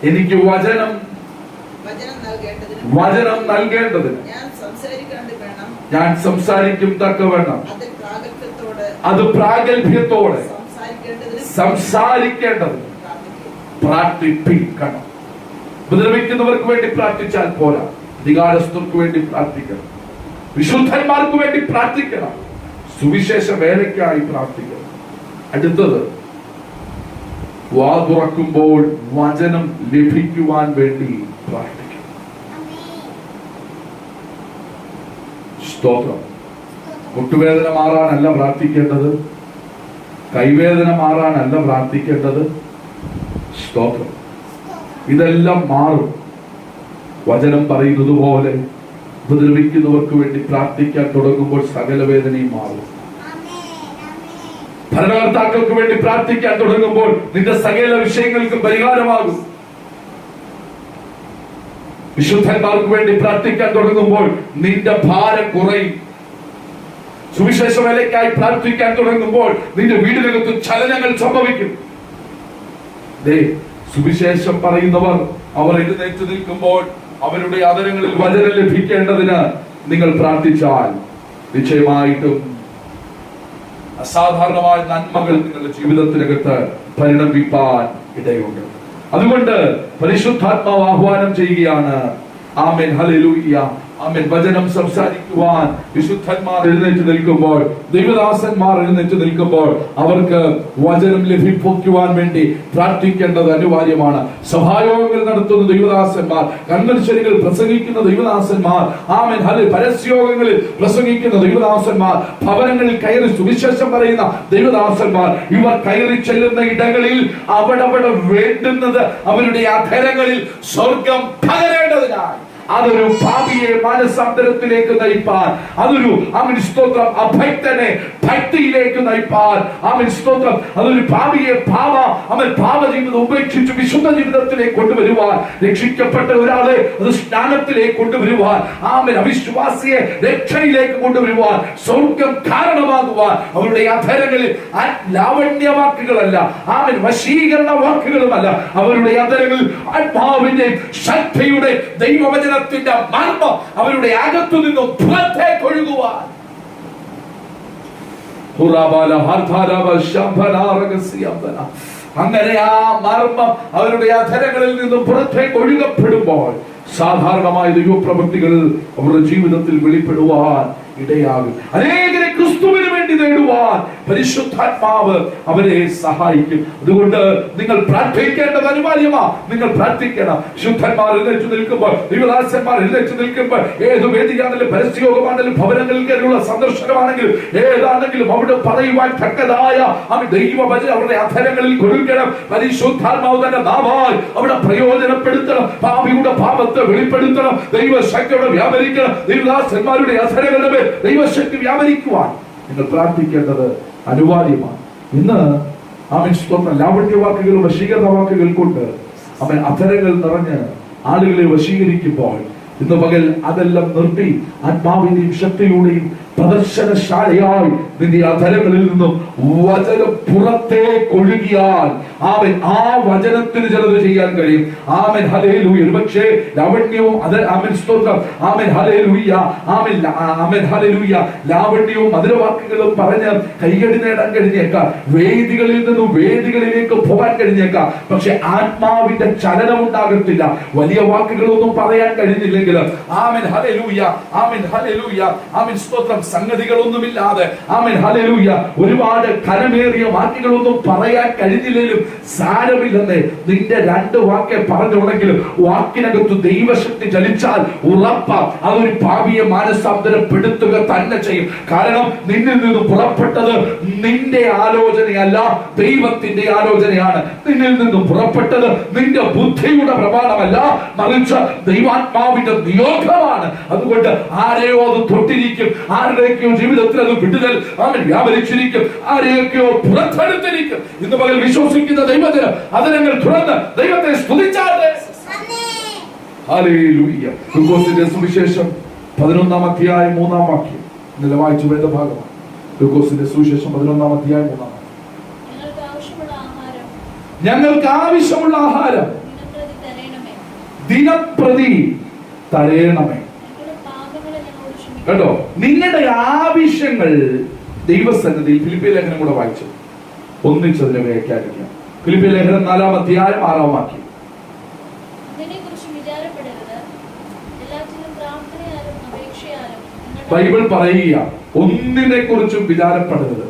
എനിക്ക് വചനം നൽകേണ്ടതിന് ഞാൻ സംസാരിക്കും തക്കവണ്ണം അത് പ്രാഗൽഭ്യത്തോടെ സംസാരിക്കേണ്ടതിന് പ്രാർത്ഥിപ്പിക്കണം. ഉപദ്രവിക്കുന്നവർക്ക് വേണ്ടി പ്രാർത്ഥിച്ചാൽ പോരാ. അധികാരസ്ഥർക്ക് വേണ്ടി പ്രാർത്ഥിക്കണം. വിശുദ്ധന്മാർക്ക് വേണ്ടി പ്രാർത്ഥിക്കണം. സുവിശേഷ വേലയ്ക്കായി പ്രാർത്ഥിക്കണം. അടുത്തത്, വാ തുറക്കുമ്പോൾ വചനം ലഭിക്കുവാൻ വേണ്ടി പ്രാർത്ഥിക്കണം. സ്തോത്രം. മുട്ടുവേദന മാറാനല്ല പ്രാർത്ഥിക്കേണ്ടത്. കൈവേദന മാറാനല്ല പ്രാർത്ഥിക്കേണ്ടത്. സ്തോത്രം. ഇതെല്ലാം മാറും. വചനം പറയുന്നത് പോലെ ഉപദ്രവിക്കുന്നവർക്ക് വേണ്ടി പ്രാർത്ഥിക്കാൻ തുടങ്ങുമ്പോൾ സകല വേദനയും മാറും. ഭരണകർത്താക്കൾക്ക് വേണ്ടി പ്രാർത്ഥിക്കാൻ തുടങ്ങുമ്പോൾ നിന്റെ സകല വിഷയങ്ങൾക്കും പരിഹാരമാകും. വിശുദ്ധന്മാർക്ക് വേണ്ടി പ്രാർത്ഥിക്കാൻ തുടങ്ങുമ്പോൾ നിന്റെ ഭാരം കുറയും. സുവിശേഷ വേലയ്ക്കായി പ്രാർത്ഥിക്കാൻ തുടങ്ങുമ്പോൾ നിന്റെ വീടിനകത്ത് ചലനങ്ങൾ സംഭവിക്കും. സുവിശേഷം പറയുന്നവർ അവർ എഴുന്നേറ്റ് നിൽക്കുമ്പോൾ അവരുടെ ആദരങ്ങളിൽ വചനം ലഭിക്കേണ്ടതിന് നിങ്ങൾ പ്രാർത്ഥിച്ചാൽ നിശ്ചയമായിട്ടും അസാധാരണമായ നന്മകൾ നിങ്ങളുടെ ജീവിതത്തിനകത്ത് പരിണമിപ്പാൻ ഇടയുണ്ട്. അതുകൊണ്ട് പരിശുദ്ധാത്മാവ് ആഹ്വാനം ചെയ്യുകയാണ്. ആമേൻ, ഹല്ലേലൂയ, ആമേൻ. വചനം സംസാരിക്കുവാൻ വിശുദ്ധന്മാർ എഴുന്നേറ്റ് നിൽക്കുമ്പോൾ, ദൈവദാസന്മാർ എഴുന്നേറ്റ് നിൽക്കുമ്പോൾ അവർക്ക് വചനം ലഭിക്കുവാൻ വേണ്ടി പ്രാർത്ഥിക്കേണ്ടത് അനിവാര്യമാണ്. സഭായോഗങ്ങൾ നടത്തുന്ന ദൈവദാസന്മാർ, കൺവെൻഷനുകൾ പ്രസംഗിക്കുന്ന ദൈവദാസന്മാർ, ആമേൻ, ഹല്ലേലൂയ, പരസ്യയോഗങ്ങളിൽ പ്രസംഗിക്കുന്ന ദൈവദാസന്മാർ, ഭവനങ്ങളിൽ കയറി സുവിശേഷം പറയുന്ന ദൈവദാസന്മാർ, ഇവർ കയറി ചെല്ലുന്ന ഇടങ്ങളിൽ അവിടെ വേണ്ടുന്നത് അവരുടെ അധരങ്ങളിൽ സ്വർഗം പകരേണ്ടതിനായി അതൊരു പാപിയെ മാനസാന്തരത്തിലേക്ക് നയിപ്പാൻ, അതൊരു ആമേൻ സ്തോത്രം അഭക്തനെ ഭക്തിയിലേക്ക് നയിപ്പാൻ, ആമേൻ സ്തോത്രം അതൊരു പാപിയെ പാപ ജീവിതം ഉപേക്ഷിച്ച് വിശുദ്ധ ജീവിതത്തിലേക്ക് കൊണ്ടുവരുവാൻ, രക്ഷിക്കപ്പെട്ട ഒരാളെ അത് സ്നാനത്തിലേക്ക് കൊണ്ടുവരുവാൻ, ആമേൻ അവിശ്വാസിയെ രക്ഷയിലേക്ക് കൊണ്ടുവരുവാൻ, സ്വർഗം കാരണമാകുവാൻ അവരുടെ അധരങ്ങളിൽ ലാവണ്യ വാക്കുകളല്ല, ആമേൻ വശീകരണ വാക്കുകളുമല്ല, അവരുടെ അധരങ്ങളിൽ ആത്മാവിന്റെ ശക്തിയുടെ ദൈവവചനത്തിന്റെ മർമ്മം അവരുടെ അകത്തു നിന്നും പുറത്തേക്ക് ഒഴുകുവാൻ. അങ്ങനെ ആ മർമ്മം അവരുടെ അധരങ്ങളിൽ നിന്നും പുറത്തേക്ക് ഒഴുകപ്പെടുമ്പോൾ സാധാരണമായ ദൈവപ്രവൃത്തികൾ അവരുടെ ജീവിതത്തിൽ വെളിപ്പെടുവാൻ ഇടയാകും. അനേകരെ ക്രിസ്തുവിന് വേണ്ടി നേടുവാൻ പരിശുദ്ധാത്മാവ് അവരെ സഹായിക്കും. അതുകൊണ്ട് നിങ്ങൾ പ്രാർത്ഥിക്കേണ്ടത് അനിവാര്യമാ. നിങ്ങൾ പ്രാർത്ഥിക്കണം. ശുദ്ധന്മാർ എഴുന്നേറ്റ് നിൽക്കുമ്പോൾ, ദൈവദാസന്മാർ എഴുന്നേറ്റ് നിൽക്കുമ്പോൾ, ഏത് വേദിയാണെങ്കിലും പരസ്യയോഗമാണെങ്കിലും ഭവനങ്ങളിലുള്ള സന്ദർശനമാണെങ്കിലും ഏതാണെങ്കിലും അവിടെ പറയുവാൻ തക്കതായ ദൈവവചനം അവരുടെ അധരങ്ങളിൽ കൊടുക്കണം. പരിശുദ്ധാത്മാവ് തന്നെ നാവായി അവിടെ പ്രയോജനപ്പെടുത്തണം. പാപിയുടെ പാപത്തെ വെളിപ്പെടുത്തണം. ദൈവശക്തിയോടെ വ്യാപരിക്കണം. ദൈവദാസന്മാരുടെ അധരങ്ങളുടെ ദൈവശക്തി വ്യാപരിക്കുവാൻ നിങ്ങൾ പ്രാർത്ഥിക്കേണ്ടത് അനിവാര്യമാണ്. ഇന്ന് ആമേൻ സ്തോത്രം ലാവണ്യ വാക്കുകൾ വശീകരണ വാക്കുകൾ കൊണ്ട് അവൻ അധരങ്ങൾ നിറഞ്ഞ് ആളുകളെ വശീകരിക്കുമ്പോൾ ഇന്ന് പകൽ അതെല്ലാം നിർത്തി ആത്മാവിന്റെയും ശക്തിയുടെയും പ്രദർശനശാലയായി നിന്റെ അധരങ്ങളിൽ നിന്നും വചനം പുറത്തേക്ക് ഒഴുകിയാൽ ആമേൻ ആ വചനത്തിന് ചിലത് ചെയ്യാൻ കഴിയും. Amen hallelujah. ഒരുപക്ഷേ ലാവണ്യവും ആമേൻ സ്തോത്രം ആമേൻ ഹല്ലേലൂയ ആമേൻ ഹല്ലേലൂയ ലാവണ്യവും മധുരവാക്കുകളും പറഞ്ഞ് കൈയടി നേടാൻ കഴിഞ്ഞേക്കാം. വേദികളിൽ നിന്നും വേദികളിലേക്ക് പോകാൻ കഴിഞ്ഞേക്കാം. പക്ഷെ ആത്മാവിന്റെ ചലനം ഉണ്ടാകത്തില്ല. വലിയ വാക്കുകളൊന്നും പറയാൻ കഴിഞ്ഞില്ലെങ്കിൽ ആമേൻ ഹല്ലേലൂയ ആമേൻ ഹല്ലേലൂയ ആമേൻ സ്തോത്രം സംഗതികളൊന്നുമില്ലാതെ ആമേൻ ഹല്ലേലൂയ ഒരുപാട് കനമേറിയ വാക്കുകളൊന്നും പറയാൻ കഴിഞ്ഞില്ലെങ്കിലും സാരമില്ലെന്നേ. നിന്റെ രണ്ട് വാക്കേ പറഞ്ഞുണ്ടെങ്കിലും വാക്കിനകത്ത് ദൈവശക്തി ചലിച്ചാൽ ഉറപ്പാ അതൊരു പാപിയെ മാനസാന്തരപ്പെടുത്തുക തന്നെ ചെയ്യും. കാരണം നിന്നിൽ നിന്ന് പുറപ്പെട്ടത് നിന്റെ ആലോചനയല്ല, ദൈവത്തിന്റെ ആലോചനയാണ്. നിന്നിൽ നിന്നും പുറപ്പെട്ടത് നിന്റെ ബുദ്ധിയുടെ പ്രമാണമല്ല, മറിച്ച് ദൈവാത്മാവിന്റെ നിയോഗമാണ്. അതുകൊണ്ട് ആരെയോ അത് തൊട്ടിരിക്കും, ആരുടെയൊക്കെയോ ജീവിതത്തിൽ അത് വിടുതൽ അവൻ വ്യാപരിച്ചിരിക്കും, ആരെയൊക്കെയോ പുറത്തെടുത്തിരിക്കും. ഇന്ന് പകൽ വിശ്വസിക്കുന്ന ദൈവത്തിന് അതിനങ്ങൾ തുറന്ന് ദൈവത്തെ സ്തുതിച്ചാട്ടെ. ഹല്ലേലൂയ. ലൂക്കോസിന്റെ സുവിശേഷം 11-ാം അധ്യായം 3-ാം വാക്യം ഇന്നലെ വായിച്ച വേദഭാഗമാണ്. ലൂക്കോസിന്റെ സുവിശേഷം 11-ാം അധ്യായം 3-ാം വാക്യം. ഞങ്ങൾക്ക് ആവശ്യമുള്ള ആഹാരം ദിനപ്രതി തരേണമേ. കേട്ടോ, നിങ്ങളുടെ ആവശ്യങ്ങൾ ദൈവസന്നിധിയിൽ. ഫിലിപ്പിയ ലേഖനം കൂടെ വായിച്ചു ഒന്നിച്ചതിനെ വ്യാഖ്യാനിക്കാം. ഫിലിപ്പിയ ലേഖനം 4-ാം അധ്യായം 6-ാം വാക്യം. ബൈബിൾ പറയുക, ഒന്നിനെ കുറിച്ചും വിചാരപ്പെടരുത്.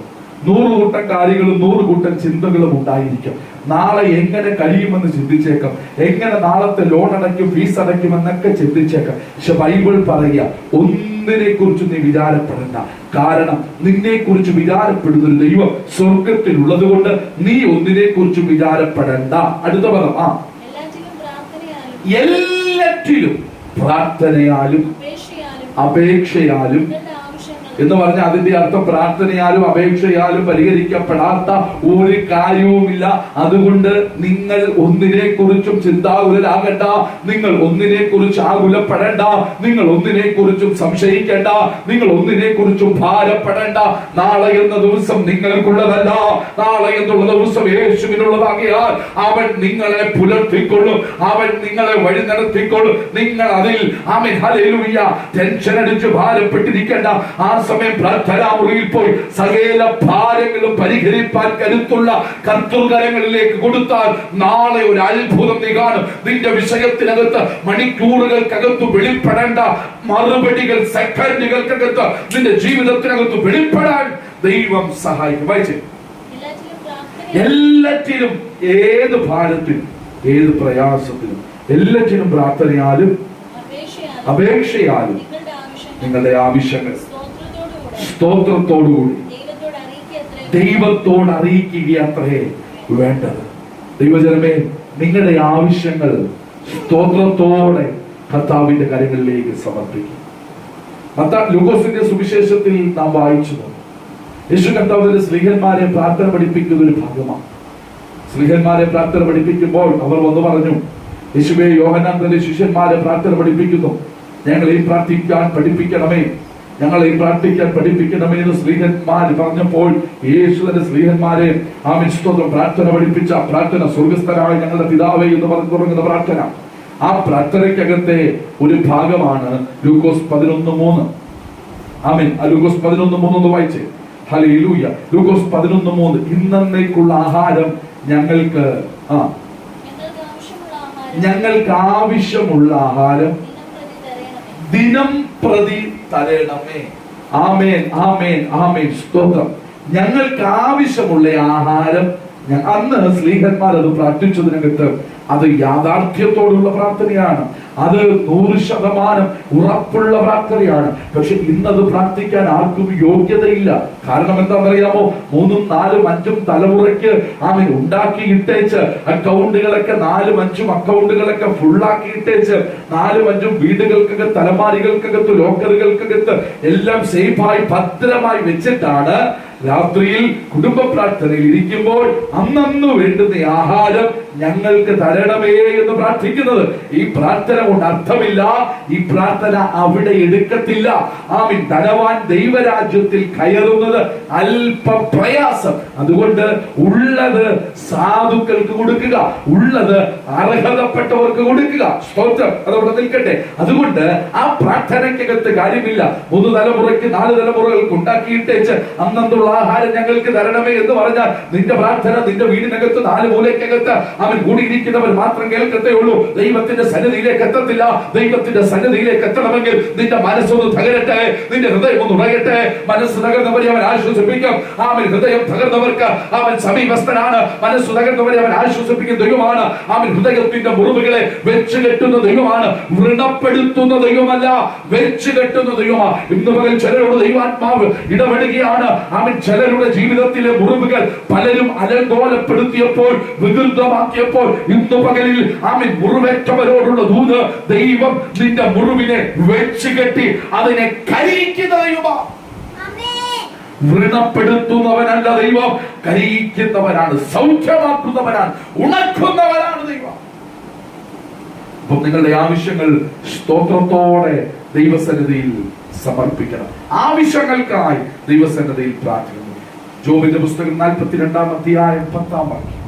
100 കൂട്ടം കാര്യങ്ങളും 100 കൂട്ടം ചിന്തകളും ഉണ്ടായിരിക്കും. നാളെ എങ്ങനെ കഴിയുമെന്ന് ചിന്തിച്ചേക്കാം, എങ്ങനെ നാളത്തെ ലോൺ അടയ്ക്കും, ഫീസ് അടയ്ക്കുമെന്നൊക്കെ ചിന്തിച്ചേക്കാം. പക്ഷെ ബൈബിൾ പറയുക, ഒന്നിനെ കുറിച്ച് നീ വിചാരപ്പെടണ്ട. കാരണം നിന്നെ കുറിച്ച് വിചാരപ്പെടുന്ന ഒരു ദൈവം സ്വർഗത്തിലുള്ളത് കൊണ്ട് നീ ഒന്നിനെ കുറിച്ചും വിചാരപ്പെടണ്ട. അടുത്ത പദം എല്ലാറ്റിലും പ്രാർത്ഥനയാലും അപേക്ഷയാലും എന്ന് പറഞ്ഞാൽ അതിന്റെ അർത്ഥം പ്രാർത്ഥനയാലും അപേക്ഷയാലും പരിഹരിക്കപ്പെടാത്ത ഒരു കാര്യവുമില്ല. അതുകൊണ്ട് നിങ്ങൾ ഒന്നിനെ കുറിച്ചും ചിന്താകുലരാകണ്ട, നിങ്ങൾ ഒന്നിനെ കുറിച്ച് ആകുലപ്പെടേണ്ട, നിങ്ങൾ ഒന്നിനെ കുറിച്ചും സംശയിക്കേണ്ട, നിങ്ങൾ ഒന്നിനെ കുറിച്ചും ഭാരപ്പെടേണ്ട. നാളെ എന്ന ദിവസം നിങ്ങൾക്കുള്ളതല്ല, നാളെ എന്നുള്ള ദിവസം യേശുവിനുള്ളതാകിയാൽ അവൻ നിങ്ങളെ പുലർത്തിക്കൊള്ളും, അവൻ നിങ്ങളെ വഴി നടത്തിക്കൊള്ളും. നിങ്ങൾ അതിൽ ആമേൻ ഹല്ലേലൂയ ടെൻഷൻ അടിച്ച് ഭാരപ്പെട്ടിരിക്കേണ്ട. ആ സമയം പ്രാർത്ഥനാ മുറിയിൽ പോയി സകല ഭാരങ്ങളും പരിഹരിപ്പാൻ കരുത്തുള്ള കർത്തൃകരങ്ങളിലേക്ക് കൊടുത്താൽ നാളെ ഒരു അത്ഭുതം നീ കാണും. നിന്റെ വിഷയത്തിനകത്ത് മണിക്കൂറുകൾക്കകത്ത് വെളിപ്പെടേണ്ട മറുപടികൾ സെക്കൻഡുകൾക്കകത്ത് നിന്റെ ജീവിതത്തിനകത്ത് വെളിപ്പെടാൻ ദൈവം സഹായിക്കും. വായിച്ചേ, എല്ലാറ്റിലും, ഏത് ഭാരത്തിലും, ഏത് പ്രയാസത്തിലും, എല്ലാറ്റിനും പ്രാർത്ഥനയാലും അപേക്ഷയാലും നിങ്ങളുടെ ആവശ്യങ്ങൾ സ്തോത്രത്തോടുകൂടി ദൈവത്തോട് അറിയിക്കുകയത്രേ വേണ്ടത്. ദൈവജനമേ, നിങ്ങളുടെ ആവശ്യങ്ങൾ സ്തോത്രത്തോടെ കർത്താവിന്റെ കരങ്ങളിലേക്ക് സമർപ്പിക്കും. ലൂക്കോസിന്റെ സുവിശേഷത്തിൽ നാം വായിച്ചത് യേശു കർത്താവിന്റെ സ്ത്രീഹന്മാരെ പ്രാർത്ഥന പഠിപ്പിക്കുന്ന ഒരു ഭാഗമാണ്. സ്ത്രീഹന്മാരെ പ്രാർത്ഥന പഠിപ്പിക്കുമ്പോൾ അവർ വന്നു പറഞ്ഞു, യേശുവേ, യോഹന്നാൻ തന്റെ ശിഷ്യന്മാരെ പ്രാർത്ഥന പഠിപ്പിക്കുന്നു, ഞങ്ങളെയും പ്രാർത്ഥിക്കാൻ പഠിപ്പിക്കണമേ, ഞങ്ങളെയും പ്രാർത്ഥിക്കാൻ പഠിപ്പിക്കണമേ എന്ന് സ്ത്രീഹന്മാർ പറഞ്ഞപ്പോൾ യേശു തന്റെ സ്ത്രീഹന്മാരെ സ്തോത്രം പ്രാർത്ഥന പഠിപ്പിച്ച പ്രാർത്ഥന സ്വർഗസ്ഥനായ ഞങ്ങളുടെ പിതാവേ എന്ന് പറഞ്ഞു തുടങ്ങുന്ന പ്രാർത്ഥന. ആ പ്രാർത്ഥനയ്ക്കകത്തെ ഒരു ഭാഗമാണ് ലൂക്കോസ് 11:3. ആമേൻ. ലൂക്കോസ് 11:3 വായിച്ചേ. ഹല്ലേലൂയ. ലൂക്കോസ് 11:3. ഇന്നേക്കുള്ള ആഹാരം ഞങ്ങൾക്ക് ആവശ്യമുള്ള ആഹാരം ദിനം പ്രതി തരണമേ. ആമേൻ, ആമേൻ, ആമേൻ. സ്തോത്രം. ഞങ്ങൾക്ക് ആവശ്യമുള്ള ആഹാരം. അന്ന് സ്ലീഹന്മാർ അത് പ്രാർത്ഥിച്ചതിനകത്ത് അത് യാഥാർത്ഥ്യത്തോടുള്ള പ്രാർത്ഥനയാണ്, അത് 100% ഉറപ്പുള്ള പ്രാർത്ഥനയാണ്. പക്ഷെ ഇന്നത് പ്രാർത്ഥിക്കാൻ ആർക്കും യോഗ്യതയില്ല. കാരണം എന്താണെന്നറിയാമോ? 3, 4, 5 തലമുറയ്ക്ക് ഉണ്ടാക്കി ഇട്ടേച്ച് അക്കൗണ്ടുകളൊക്കെ 4, 5 അക്കൗണ്ടുകളൊക്കെ ഫുള്ളാക്കി ഇട്ടേച്ച് 4, 5 വീടുകൾക്കകത്ത്, തലമാരികൾക്കകത്ത്, ലോക്കറുകൾക്കകത്ത് എല്ലാം സേഫായി ഭദ്രമായി വെച്ചിട്ടാണ് രാത്രിയിൽ കുടുംബ പ്രാർത്ഥനയിൽ ഇരിക്കുമ്പോൾ അന്നു വേണ്ടുന്ന ആഹാരം ഞങ്ങൾക്ക് തരണമേ എന്ന് പ്രാർത്ഥിക്കുന്നത്. ഈ പ്രാർത്ഥന കൊണ്ട് അർത്ഥമില്ല, ഈ പ്രാർത്ഥന അവിടെ എടുക്കത്തില്ല. ആമീൻ. ധനവാൻ ദൈവരാജ്യത്തിൽ കയറുന്നത് അല്പം പ്രയാസം. അതുകൊണ്ട് ഉള്ളത് സാധുക്കൾക്ക് കൊടുക്കുക, ഉള്ളത് അർഹതപ്പെട്ടവർക്ക് കൊടുക്കുക. സ്തോത്രം. അതവിടെ നിൽക്കട്ടെ. അതുകൊണ്ട് ആ പ്രാർത്ഥനയ്ക്കകത്ത് കാര്യമില്ല 3 തലമുറയ്ക്ക് 4 തലമുറകൾക്ക് ഉണ്ടാക്കിയിട്ടേച്ച് അന്നുള്ള ആഹാരം ഞങ്ങൾക്ക് തരണമേ എന്ന് പറഞ്ഞാൽ നിന്റെ പ്രാർത്ഥന നിന്റെ വീടിനകത്ത് 4 മൂലയ്ക്കകത്ത് അവൻ കൂടിയിരിക്കുന്നവർ മാത്രം കേൾക്കത്തേ ഉള്ളൂ. ദൈവത്തിന്റെ സന്നിധിയിലേക്ക് എത്തത്തില്ല. ദൈവത്തിന്റെ സന്നിധിയിലേക്ക് എത്തണമെങ്കിൽ നിന്റെ മനസ്സൊന്ന് തകരട്ടെ, നിന്റെ ഹൃദയം ഒന്ന് ഉറയട്ടെ. മനസ്സ് തകർന്നവരെ അവൻ ആശ്വസിപ്പിക്കും. അവൻ ഹൃദയം തകർന്നവർക്ക് അവൻ സമീപസ്ഥനാണ്. മനസ്സ് തകർന്നവരെ അവൻ ആശ്വസിപ്പിക്കുന്ന ദൈവമാണ്. അവൻ ഹൃദയത്തിന്റെ മുറിവുകളെ വെച്ച് കെട്ടുന്ന ദൈവമാണ്, വ്രണപ്പെടുത്തുന്ന ദൈവമല്ല, വെച്ച് കെട്ടുന്ന ദൈവമാണ്. ഇന്ന് പകൽ ചിലരോട് ദൈവാത്മാവ് ഇടപെടുകയാണ്. അവൻ ചിലരുടെ ജീവിതത്തിലെ മുറിവുകൾ പലരും അലങ്കോലപ്പെടുത്തിയപ്പോൾ, വികൃതമാക്കിയപ്പോൾ ഇന്ന് പകലിൽ ആമേൻ മുറിവേറ്റവരോടുള്ള ദൂത്, ദൈവം നിന്റെ മുറിവിനെ വെച്ച് കെട്ടി അതിനെ കരിയിക്കുന്ന ദൈവമാണ്. വ്രണപ്പെടുത്തുന്നവനല്ല ദൈവം, കരിയിക്കുന്നവനാണ്, സൗഖ്യമാക്കുന്നവനാണ്, ഉണക്കുന്നവനാണ് ദൈവം. അപ്പം നിങ്ങളുടെ ആവശ്യങ്ങൾ സ്തോത്രത്തോടെ ദൈവസന്നിധിയിൽ സമർപ്പിക്കണം. ആവശ്യങ്ങൾക്കായി ദൈവസന്നിധിയിൽ പ്രാർത്ഥിക്കുന്നു. ജോബിന്റെ പുസ്തകം 42-ാം അധ്യായം 10-ാം വാക്യം.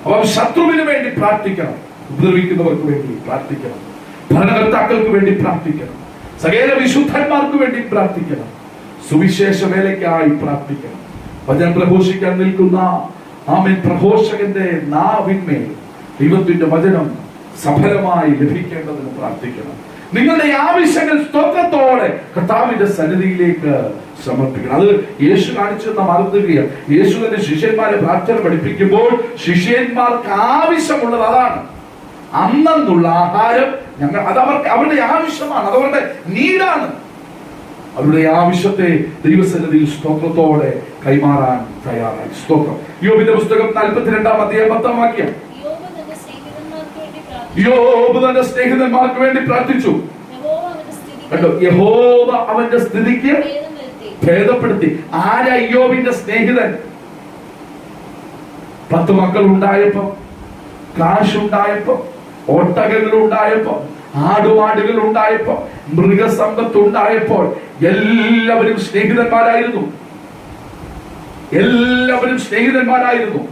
അപ്പം ശത്രുവിന് വേണ്ടി പ്രാർത്ഥിക്കണം, ഉപദ്രവിക്കുന്നവർക്ക് വേണ്ടി പ്രാർത്ഥിക്കണം, ഭരണകർത്താക്കൾക്ക് വേണ്ടി പ്രാർത്ഥിക്കണം, സകല വിശുദ്ധന്മാർക്ക് വേണ്ടി പ്രാർത്ഥിക്കണം, സുവിശേഷ വേലയ്ക്കായി പ്രാർത്ഥിക്കണം. വചനം പ്രഘോഷിക്കാൻ നിൽക്കുന്ന ആമേൻ പ്രഘോഷകന്റെ നാവിന്മേൽ ദൈവത്തിന്റെ വചനം സഫലമായി ലഭിക്കേണ്ടതിന് പ്രാർത്ഥിക്കണം. നിങ്ങളുടെ ആവശ്യങ്ങൾ സ്തോത്രത്തോടെ കർത്താവിന്റെ സന്നിധിയിലേക്ക് സമർപ്പിക്കണം. അത് യേശു കാണിച്ചെന്ന മറന്നുകയാണ്. യേശു തന്റെ ശിഷ്യന്മാരെ പ്രാർത്ഥന പഠിപ്പിക്കുമ്പോൾ ശിഷ്യന്മാർക്ക് ആവശ്യമുള്ളത് അതാണ്. അന്നുള്ള ആഹാരം അത് അവരുടെ ആവശ്യമാണ്, അതവരുടെ നീടാണ്. അവരുടെ ആവശ്യത്തെ ദൈവസന്നിധിയിൽ സ്തോത്രത്തോടെ കൈമാറാൻ തയ്യാറായി. സ്തോത്രം. യോബിന്റെ പുസ്തകം 42-ാം അധ്യായം 10-ാം വാക്യം. യോബ് തന്റെ സ്നേഹിതന്മാർക്ക് വേണ്ടി പ്രാർത്ഥിച്ചു. കേട്ടോ, യഹോവ അവന്റെ സ്ഥിതിക്ക് ഭേദപ്പെടുത്തി. ആരാ യോബിന്റെ സ്നേഹിതൻ? 10 മക്കൾ ഉണ്ടായപ്പോ, കാശുണ്ടായപ്പോ, ഒട്ടകങ്ങൾ ഉണ്ടായപ്പോ, ആടുമാടുകൾ ഉണ്ടായപ്പോ, മൃഗസമ്പത്ത് ഉണ്ടായപ്പോൾ എല്ലാവരും സ്നേഹിതന്മാരായിരുന്നു. എല്ലാവരും സ്നേഹിതന്മാരായിരുന്നു.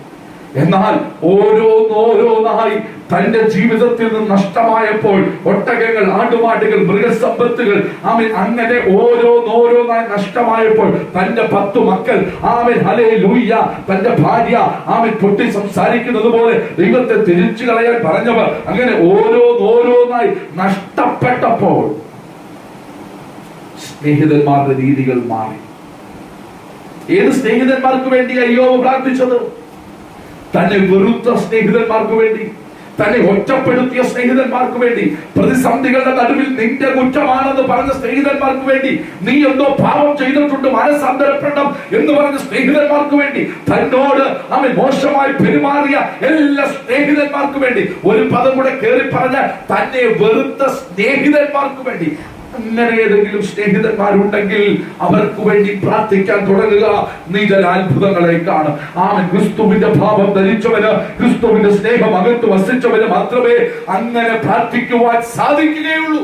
എന്നാൽ ഓരോന്നായി തന്റെ ജീവിതത്തിൽ നിന്ന് നഷ്ടമായപ്പോൾ, ഒട്ടകങ്ങൾ, ആടുമാടുകൾ, മൃഗസമ്പത്തുകൾ അങ്ങനെ ഓരോന്നായി നഷ്ടമായപ്പോൾ തന്റെ 10 മക്കൾ ഹല്ലേലൂയ, തന്റെ ഭാര്യ പൊട്ടി സംസാരിക്കുന്നത് പോലെ ദൈവത്തെ തിരിച്ചു കളയാൻ പറഞ്ഞവർ അങ്ങനെ ഓരോന്നായി നഷ്ടപ്പെട്ടപ്പോൾ സ്നേഹിതന്മാരുടെ രീതികൾ മാറി. ഏത് സ്നേഹിതന്മാർക്ക് വേണ്ടി അയ്യോ പ്രാർത്ഥിച്ചത്? തന്നെ വെറുത്ത സ്നേഹിതന്മാർക്ക് വേണ്ടി, തന്നെ ഒറ്റപ്പെടുത്തിയ സ്നേഹിതന്മാർക്ക് വേണ്ടി, പ്രതിസന്ധികളുടെ നടുവിൽ നിന്റെ കുറ്റമാണെന്ന് പറഞ്ഞ സ്നേഹിതന്മാർക്ക് വേണ്ടി, നീ എന്തോ പാപം ചെയ്തിട്ടുണ്ട് മനസ്സാന്തരപ്പെടണം എന്ന് പറഞ്ഞ സ്നേഹിതന്മാർക്ക് വേണ്ടി, തന്നോട് അവൻ മോശമായി പെരുമാറിയ എല്ലാ സ്നേഹിതന്മാർക്ക് വേണ്ടി, ഒരു പദം കൂടെ കയറി പറഞ്ഞ തന്നെ വെറുത്ത സ്നേഹിതന്മാർക്ക് വേണ്ടി, അങ്ങനെ ഏതെങ്കിലും സ്നേഹിതന്മാരുണ്ടെങ്കിൽ അവർക്ക് വേണ്ടി പ്രാർത്ഥിക്കാൻ തുടങ്ങുക. നീ ചില അത്ഭുതങ്ങളെ കാണും. ആമേൻ. ക്രിസ്തുവിന്റെ ഭാവം ധരിച്ചവന്, ക്രിസ്തുവിന്റെ സ്നേഹം അകത്ത് വസിച്ചവന് മാത്രമേ അങ്ങനെ പ്രാർത്ഥിക്കുവാൻ സാധിക്കുകയുള്ളൂ.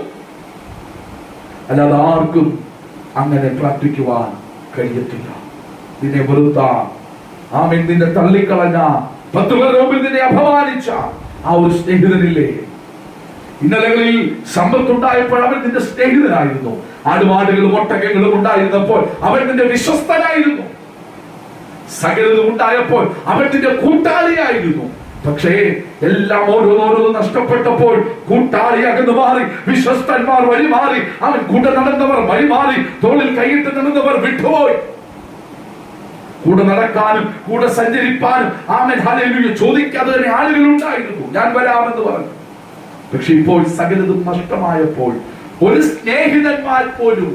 അല്ലാതെ ആർക്കും അങ്ങനെ പ്രാർത്ഥിക്കുവാൻ കഴിയത്തില്ല. നിന്നെ വെറുത്ത, ആമേൻ, നിന്നെ തള്ളിക്കളഞ്ഞ, 10 പേരുടെ മുമ്പിൽ നിന്നെ അപമാനിച്ച ആ ഒരു സ്നേഹിതനില്ലേ? ഇന്നലകളിൽ സമ്പത്തുണ്ടായപ്പോൾ അവൻ നിന്റെ സ്നേഹിതനായിരുന്നു. ആടുമാടുകളും ഒട്ടകങ്ങളും ഉണ്ടായിരുന്നപ്പോൾ അവൻ നിന്റെ വിശ്വസ്തനായിരുന്നു. സകലതും ഉണ്ടായപ്പോൾ അവൻ നിന്റെ കൂട്ടാളിയായിരുന്നു. പക്ഷേ എല്ലാം ഓരോന്നോരോന്ന് നഷ്ടപ്പെട്ടപ്പോൾ കൂട്ടാളി അകന്നു മാറി, വിശ്വസ്തന്മാർ വഴിമാറി, അവൻ കൂടെ നടന്നവർ വഴിമാറി, തോളിൽ കൈയിട്ട് നടന്നവർ വിട്ടുപോയി. കൂടെ നടക്കാനും കൂടെ സഞ്ചരിപ്പാനും ആമേൻ ഹല്ലേലൂയ ചോദിക്കാതെ തന്നെ ആളുകൾ ഉണ്ടായിരുന്നു. ഞാൻ വരാമെന്ന് പറഞ്ഞു. പക്ഷെ ഇപ്പോൾ സകലതും നഷ്ടമായപ്പോൾ ഒരു സ്നേഹിതന്മാർ പോലും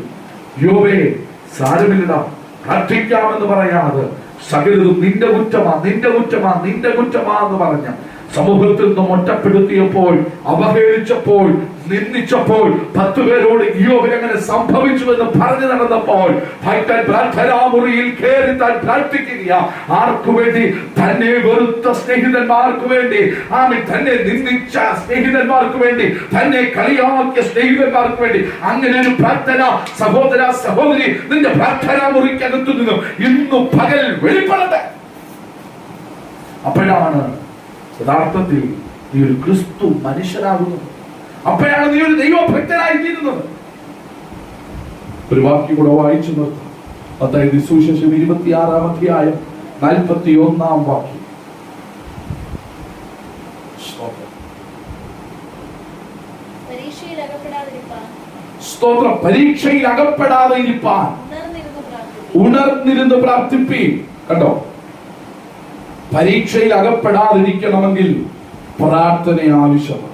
യോവേ സാരമില്ലടാ പ്രാർത്ഥിക്കാമെന്ന് പറയാതെ സകലതും നിന്റെ കുറ്റമാ, നിന്റെ കുറ്റമാ, നിന്റെ കുറ്റമാ എന്ന് പറഞ്ഞ സമൂഹത്തിൽ നിന്നും ഒറ്റപ്പെടുത്തിയപ്പോൾ, അവഹേളിച്ചപ്പോൾ, നിന്ദിച്ചപ്പോൾ, 10 പേരോട് യോബിന് അങ്ങനെ സംഭവിച്ചു എന്ന് പറഞ്ഞു നടന്നപ്പോൾ ഭക്തൻ പ്രാർത്ഥനാമുറിയിൽ കയറി താൻ പ്രാർത്ഥിക്കുക. ആർക്കു വേണ്ടി? തന്നെ വെറുത്ത സ്നേഹിതന്മാർക്ക് വേണ്ടി, ആമേൻ, തന്നെ നിന്ദിച്ച സ്നേഹിതന്മാർക്ക് വേണ്ടി, തന്നെ കളിയാക്കിയ സ്നേഹിതന്മാർക്ക് വേണ്ടി. അങ്ങനെ ഒരു പ്രാർത്ഥന സഹോദര സഹോദരി നിന്റെ പ്രാർത്ഥനാമുറിക്കകത്തു നിന്നും ഇന്നു പകൽ വെളിപ്പെടട്ടെ. അപ്പോഴാണ് യഥാർത്ഥത്തിൽ നീ ഒരു ക്രിസ്തു മനുഷ്യനാകുന്നത്. അപ്പോഴാണ് നീ ഒരു ദൈവഭക്തനായി തീരുന്നത്. ഒരു വാക്യം കൂടെ വായിച്ചു നിർത്താം. മത്തായി സുവിശേഷം 26-ാം അധ്യായം 41-ാം വാക്യം. സ്തോത്രം. പരീക്ഷയിൽ അകപ്പെടാതെ ഇരിപ്പാൻ ഉണർന്നിരുന്ന് പ്രാർത്ഥിപ്പീൻ. കണ്ടോ, പരീക്ഷയിൽ അകപ്പെടാതിരിക്കണമെങ്കിൽ പ്രാർത്ഥന ആവശ്യമാണ്.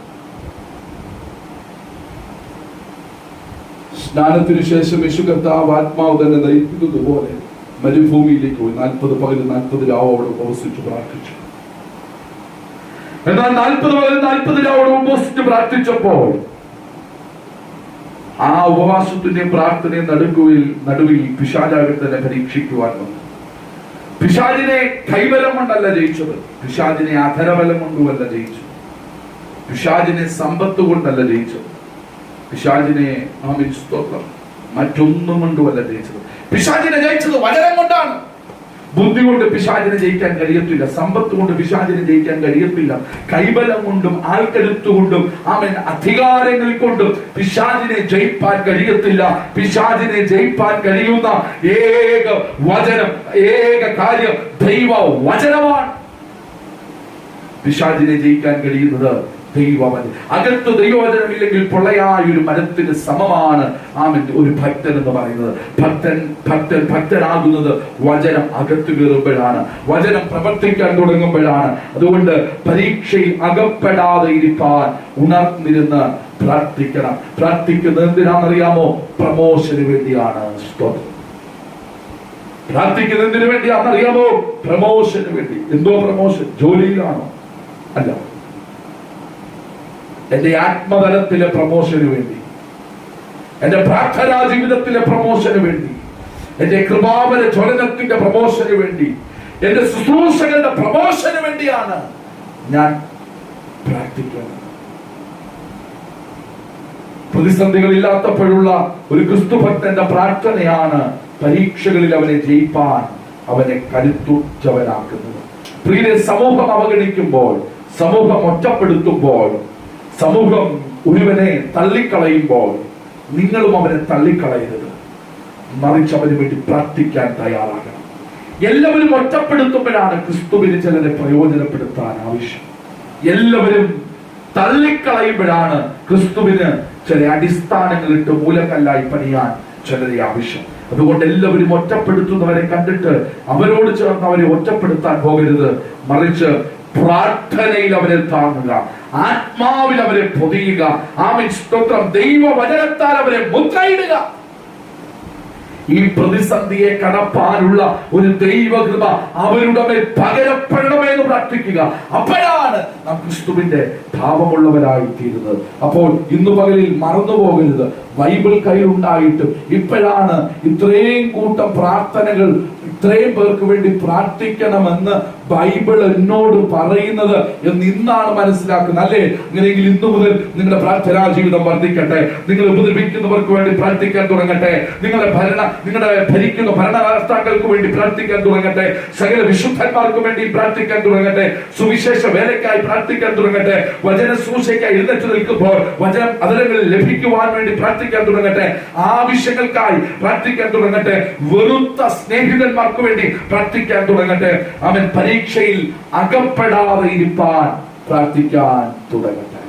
സ്നാനത്തിനു ശേഷം യേശു കർത്താവ് ആത്മാവ് തന്നെ നയിക്കുന്നത് പോലെ മരുഭൂമിയിലേക്ക് പോയി 40 പകലും 40 രാവും അവിടെ ഉപവസിച്ച് പ്രാർത്ഥിച്ചു. എന്നാൽ 40 പകലും 40 രാവും അവിടെ ഉപവസിച്ച് പ്രാർത്ഥിച്ചപ്പോൾ ആ ഉപവാസത്തിന്റെ പ്രാർത്ഥനയെ നടുവിൽ പിശാചാവിൽ തന്നെ പരീക്ഷിക്കുവാൻ വന്നു. പിശാചിനെ കൈബലം കൊണ്ടല്ല ജയിച്ചത്, പിശാചിനെ അധരബലം കൊണ്ടുമല്ല ജയിച്ചത്, പിശാചിനെ സമ്പത്ത് കൊണ്ടല്ല ജയിച്ചത്, പിശാചിനെ സ്തോത്രം മറ്റൊന്നും കൊണ്ടുമല്ല ജയിച്ചത്. പിശാചിനെ ജയിച്ചത് വചനം കൊണ്ടാണ്. ബുദ്ധി കൊണ്ട് പിശാചിനെ ജയിക്കാൻ കഴിയത്തില്ല, സമ്പത്ത് കൊണ്ട് പിശാചിനെ ജയിക്കാൻ കഴിയത്തില്ല, കൈബലം കൊണ്ടും ആൾക്കരുത്തുകൊണ്ടും ആമേൻ അധികാരങ്ങൾ കൊണ്ടും പിശാചിനെ ജയിപ്പാൻ കഴിയത്തില്ല. പിശാചിനെ ജയിപ്പാൻ കഴിയുന്ന ഏക വചനം, ഏക കാര്യം ദൈവ വചനമാണ്. പിശാചിനെ ജയിക്കാൻ കഴിയുന്നത് ദൈവവചനം. അകത്ത് ദൈവവചനമില്ലെങ്കിൽ പൊള്ളയായ ഒരു മരത്തിന് സമമാണ് ആമേൻ ഒരു ഭക്തൻ എന്ന് പറയുന്നത്. ഭക്തനാകുന്നത് വചനം അകത്ത് കയറുമ്പോഴാണ്, വചനം പ്രവർത്തിക്കാൻ തുടങ്ങുമ്പോഴാണ്. അതുകൊണ്ട് പരീക്ഷയിൽ അകപ്പെടാതെ ഇരിപ്പാൻ ഉണർന്നിരുന്ന് പ്രാർത്ഥിക്കണം. പ്രാർത്ഥിക്കുന്നത് എന്തിനാണെന്നറിയാമോ? പ്രമോഷന് വേണ്ടിയാണ്. പ്രാർത്ഥിക്കുന്നത് എന്തിനു വേണ്ടിയാണെന്നറിയാമോ? പ്രമോഷന് വേണ്ടി. എന്തോ പ്രമോഷൻ? ജോലിയിലാണോ? അല്ല, എന്റെ ആത്മതലത്തിലെ പ്രമോഷന് വേണ്ടി, എന്റെ പ്രാർത്ഥനാ ജീവിതത്തിലെ പ്രമോഷന് വേണ്ടി, എന്റെ കൃപാവര ജ്വലനത്തിന്റെ പ്രമോഷന് വേണ്ടി, എന്റെ ശുശ്രൂഷകളുടെ പ്രമോഷന് വേണ്ടിയാണ് ഞാൻ പ്രാർത്ഥിക്കുന്നത്. പ്രതിസന്ധികളില്ലാത്തപ്പോഴുള്ള ഒരു ക്രിസ്തുഭക്തന്റെ പ്രാർത്ഥനയാണ് പരീക്ഷകളിൽ അവനെ ജയിപ്പാൻ അവനെ കരുത്തുറ്റവനാക്കുന്നത്. പ്രിയരെ, സമൂഹം അവഗണിക്കുമ്പോൾ, സമൂഹം ഒറ്റപ്പെടുത്തുമ്പോൾ, സമൂഹം ഒരുവനെ തള്ളിക്കളയുമ്പോൾ നിങ്ങളും അവനെ തള്ളിക്കളയരുത്. മറിച്ച് അവന് വേണ്ടി പ്രാർത്ഥിക്കാൻ തയ്യാറാകണം. എല്ലാവരും ഒറ്റപ്പെടുത്തുമ്പോഴാണ് ക്രിസ്തുവിന് ചിലരെ പ്രയോജനപ്പെടുത്താൻ ആവശ്യം. എല്ലാവരും തള്ളിക്കളയുമ്പോഴാണ് ക്രിസ്തുവിന് ചില അടിസ്ഥാനങ്ങളിട്ട് മൂലക്കല്ലായി പണിയാൻ ചിലരെ ആവശ്യം. അതുകൊണ്ട് എല്ലാവരും ഒറ്റപ്പെടുത്തുന്നവരെ കണ്ടിട്ട് അവരോട് ചേർന്ന് അവരെ ഒറ്റപ്പെടുത്താൻ പോകരുത്. മറിച്ച് പ്രാർത്ഥനയിൽ അവരെ താങ്ങുക, ആത്മാവിൽ അവരെ പൊതിയുക. ആമേൻ, സ്തോത്രം. ദൈവവചനത്താൽ അവരെ മുദ്രയിടുക. ഈ പ്രതിസന്ധിയെ കടപ്പാനുള്ള ഒരു ദൈവകൃപ അവരുടെ മേൽ പകരപ്പെടണമെന്ന് പ്രാർത്ഥിക്കുക. അപ്പോഴാണ് നാം ക്രിസ്തുവിന്റെ ഭാവമുള്ളവരായി തീരുന്നത്. അപ്പോൾ ഇന്ന് പകലിൽ മറന്നു പോകരുത്, ബൈബിൾ കയ്യിലുണ്ടായിട്ടും ഇപ്പോഴാണ് ഇത്രയും കൂട്ടം പ്രാർത്ഥനകൾ, ഇത്രയും പേർക്ക് വേണ്ടി പ്രാർത്ഥിക്കണമെന്ന് ബൈബിൾ എന്നോട് പറയുന്നത് എന്ന് ഇന്നാണ് മനസ്സിലാക്കുന്നത്, അല്ലേ? അങ്ങനെയെങ്കിൽ ഇന്നു മുതൽ നിങ്ങളുടെ പ്രാർത്ഥനാ ജീവിതം വർദ്ധിക്കട്ടെ. നിങ്ങൾ ഉപദ്രവിക്കുന്നവർക്ക് വേണ്ടി പ്രാർത്ഥിക്കാൻ തുടങ്ങട്ടെ. നിങ്ങളെ ഭരിക്കുന്ന ഭരണകർത്താക്കൾക്ക് വേണ്ടി പ്രാർത്ഥിക്കാൻ തുടങ്ങട്ടെ. സകല വിശുദ്ധന്മാർക്ക് വേണ്ടി പ്രാർത്ഥിക്കാൻ തുടങ്ങട്ടെ. സുവിശേഷ വേലയ്ക്കായി പ്രാർത്ഥിക്കാൻ തുടങ്ങട്ടെ. വചന സൂക്ഷയ്ക്കായി എഴുന്നേറ്റ് നിൽക്കുമ്പോൾ വചനം അതരങ്ങളിൽ ലഭിക്കുവാൻ വേണ്ടി പ്രാർത്ഥിക്കാൻ തുടങ്ങട്ടെ. ആവശ്യങ്ങൾക്കായി പ്രാർത്ഥിക്കാൻ തുടങ്ങട്ടെ. വെറുത്ത സ്നേഹിതന്മാർക്ക് വേണ്ടി പ്രാർത്ഥിക്കാൻ തുടങ്ങട്ടെ. അവൻ പരീക്ഷയിൽ അകപ്പെടാതെ ഇരിപ്പാൻ പ്രാർത്ഥിക്കാൻ തുടങ്ങട്ടെ.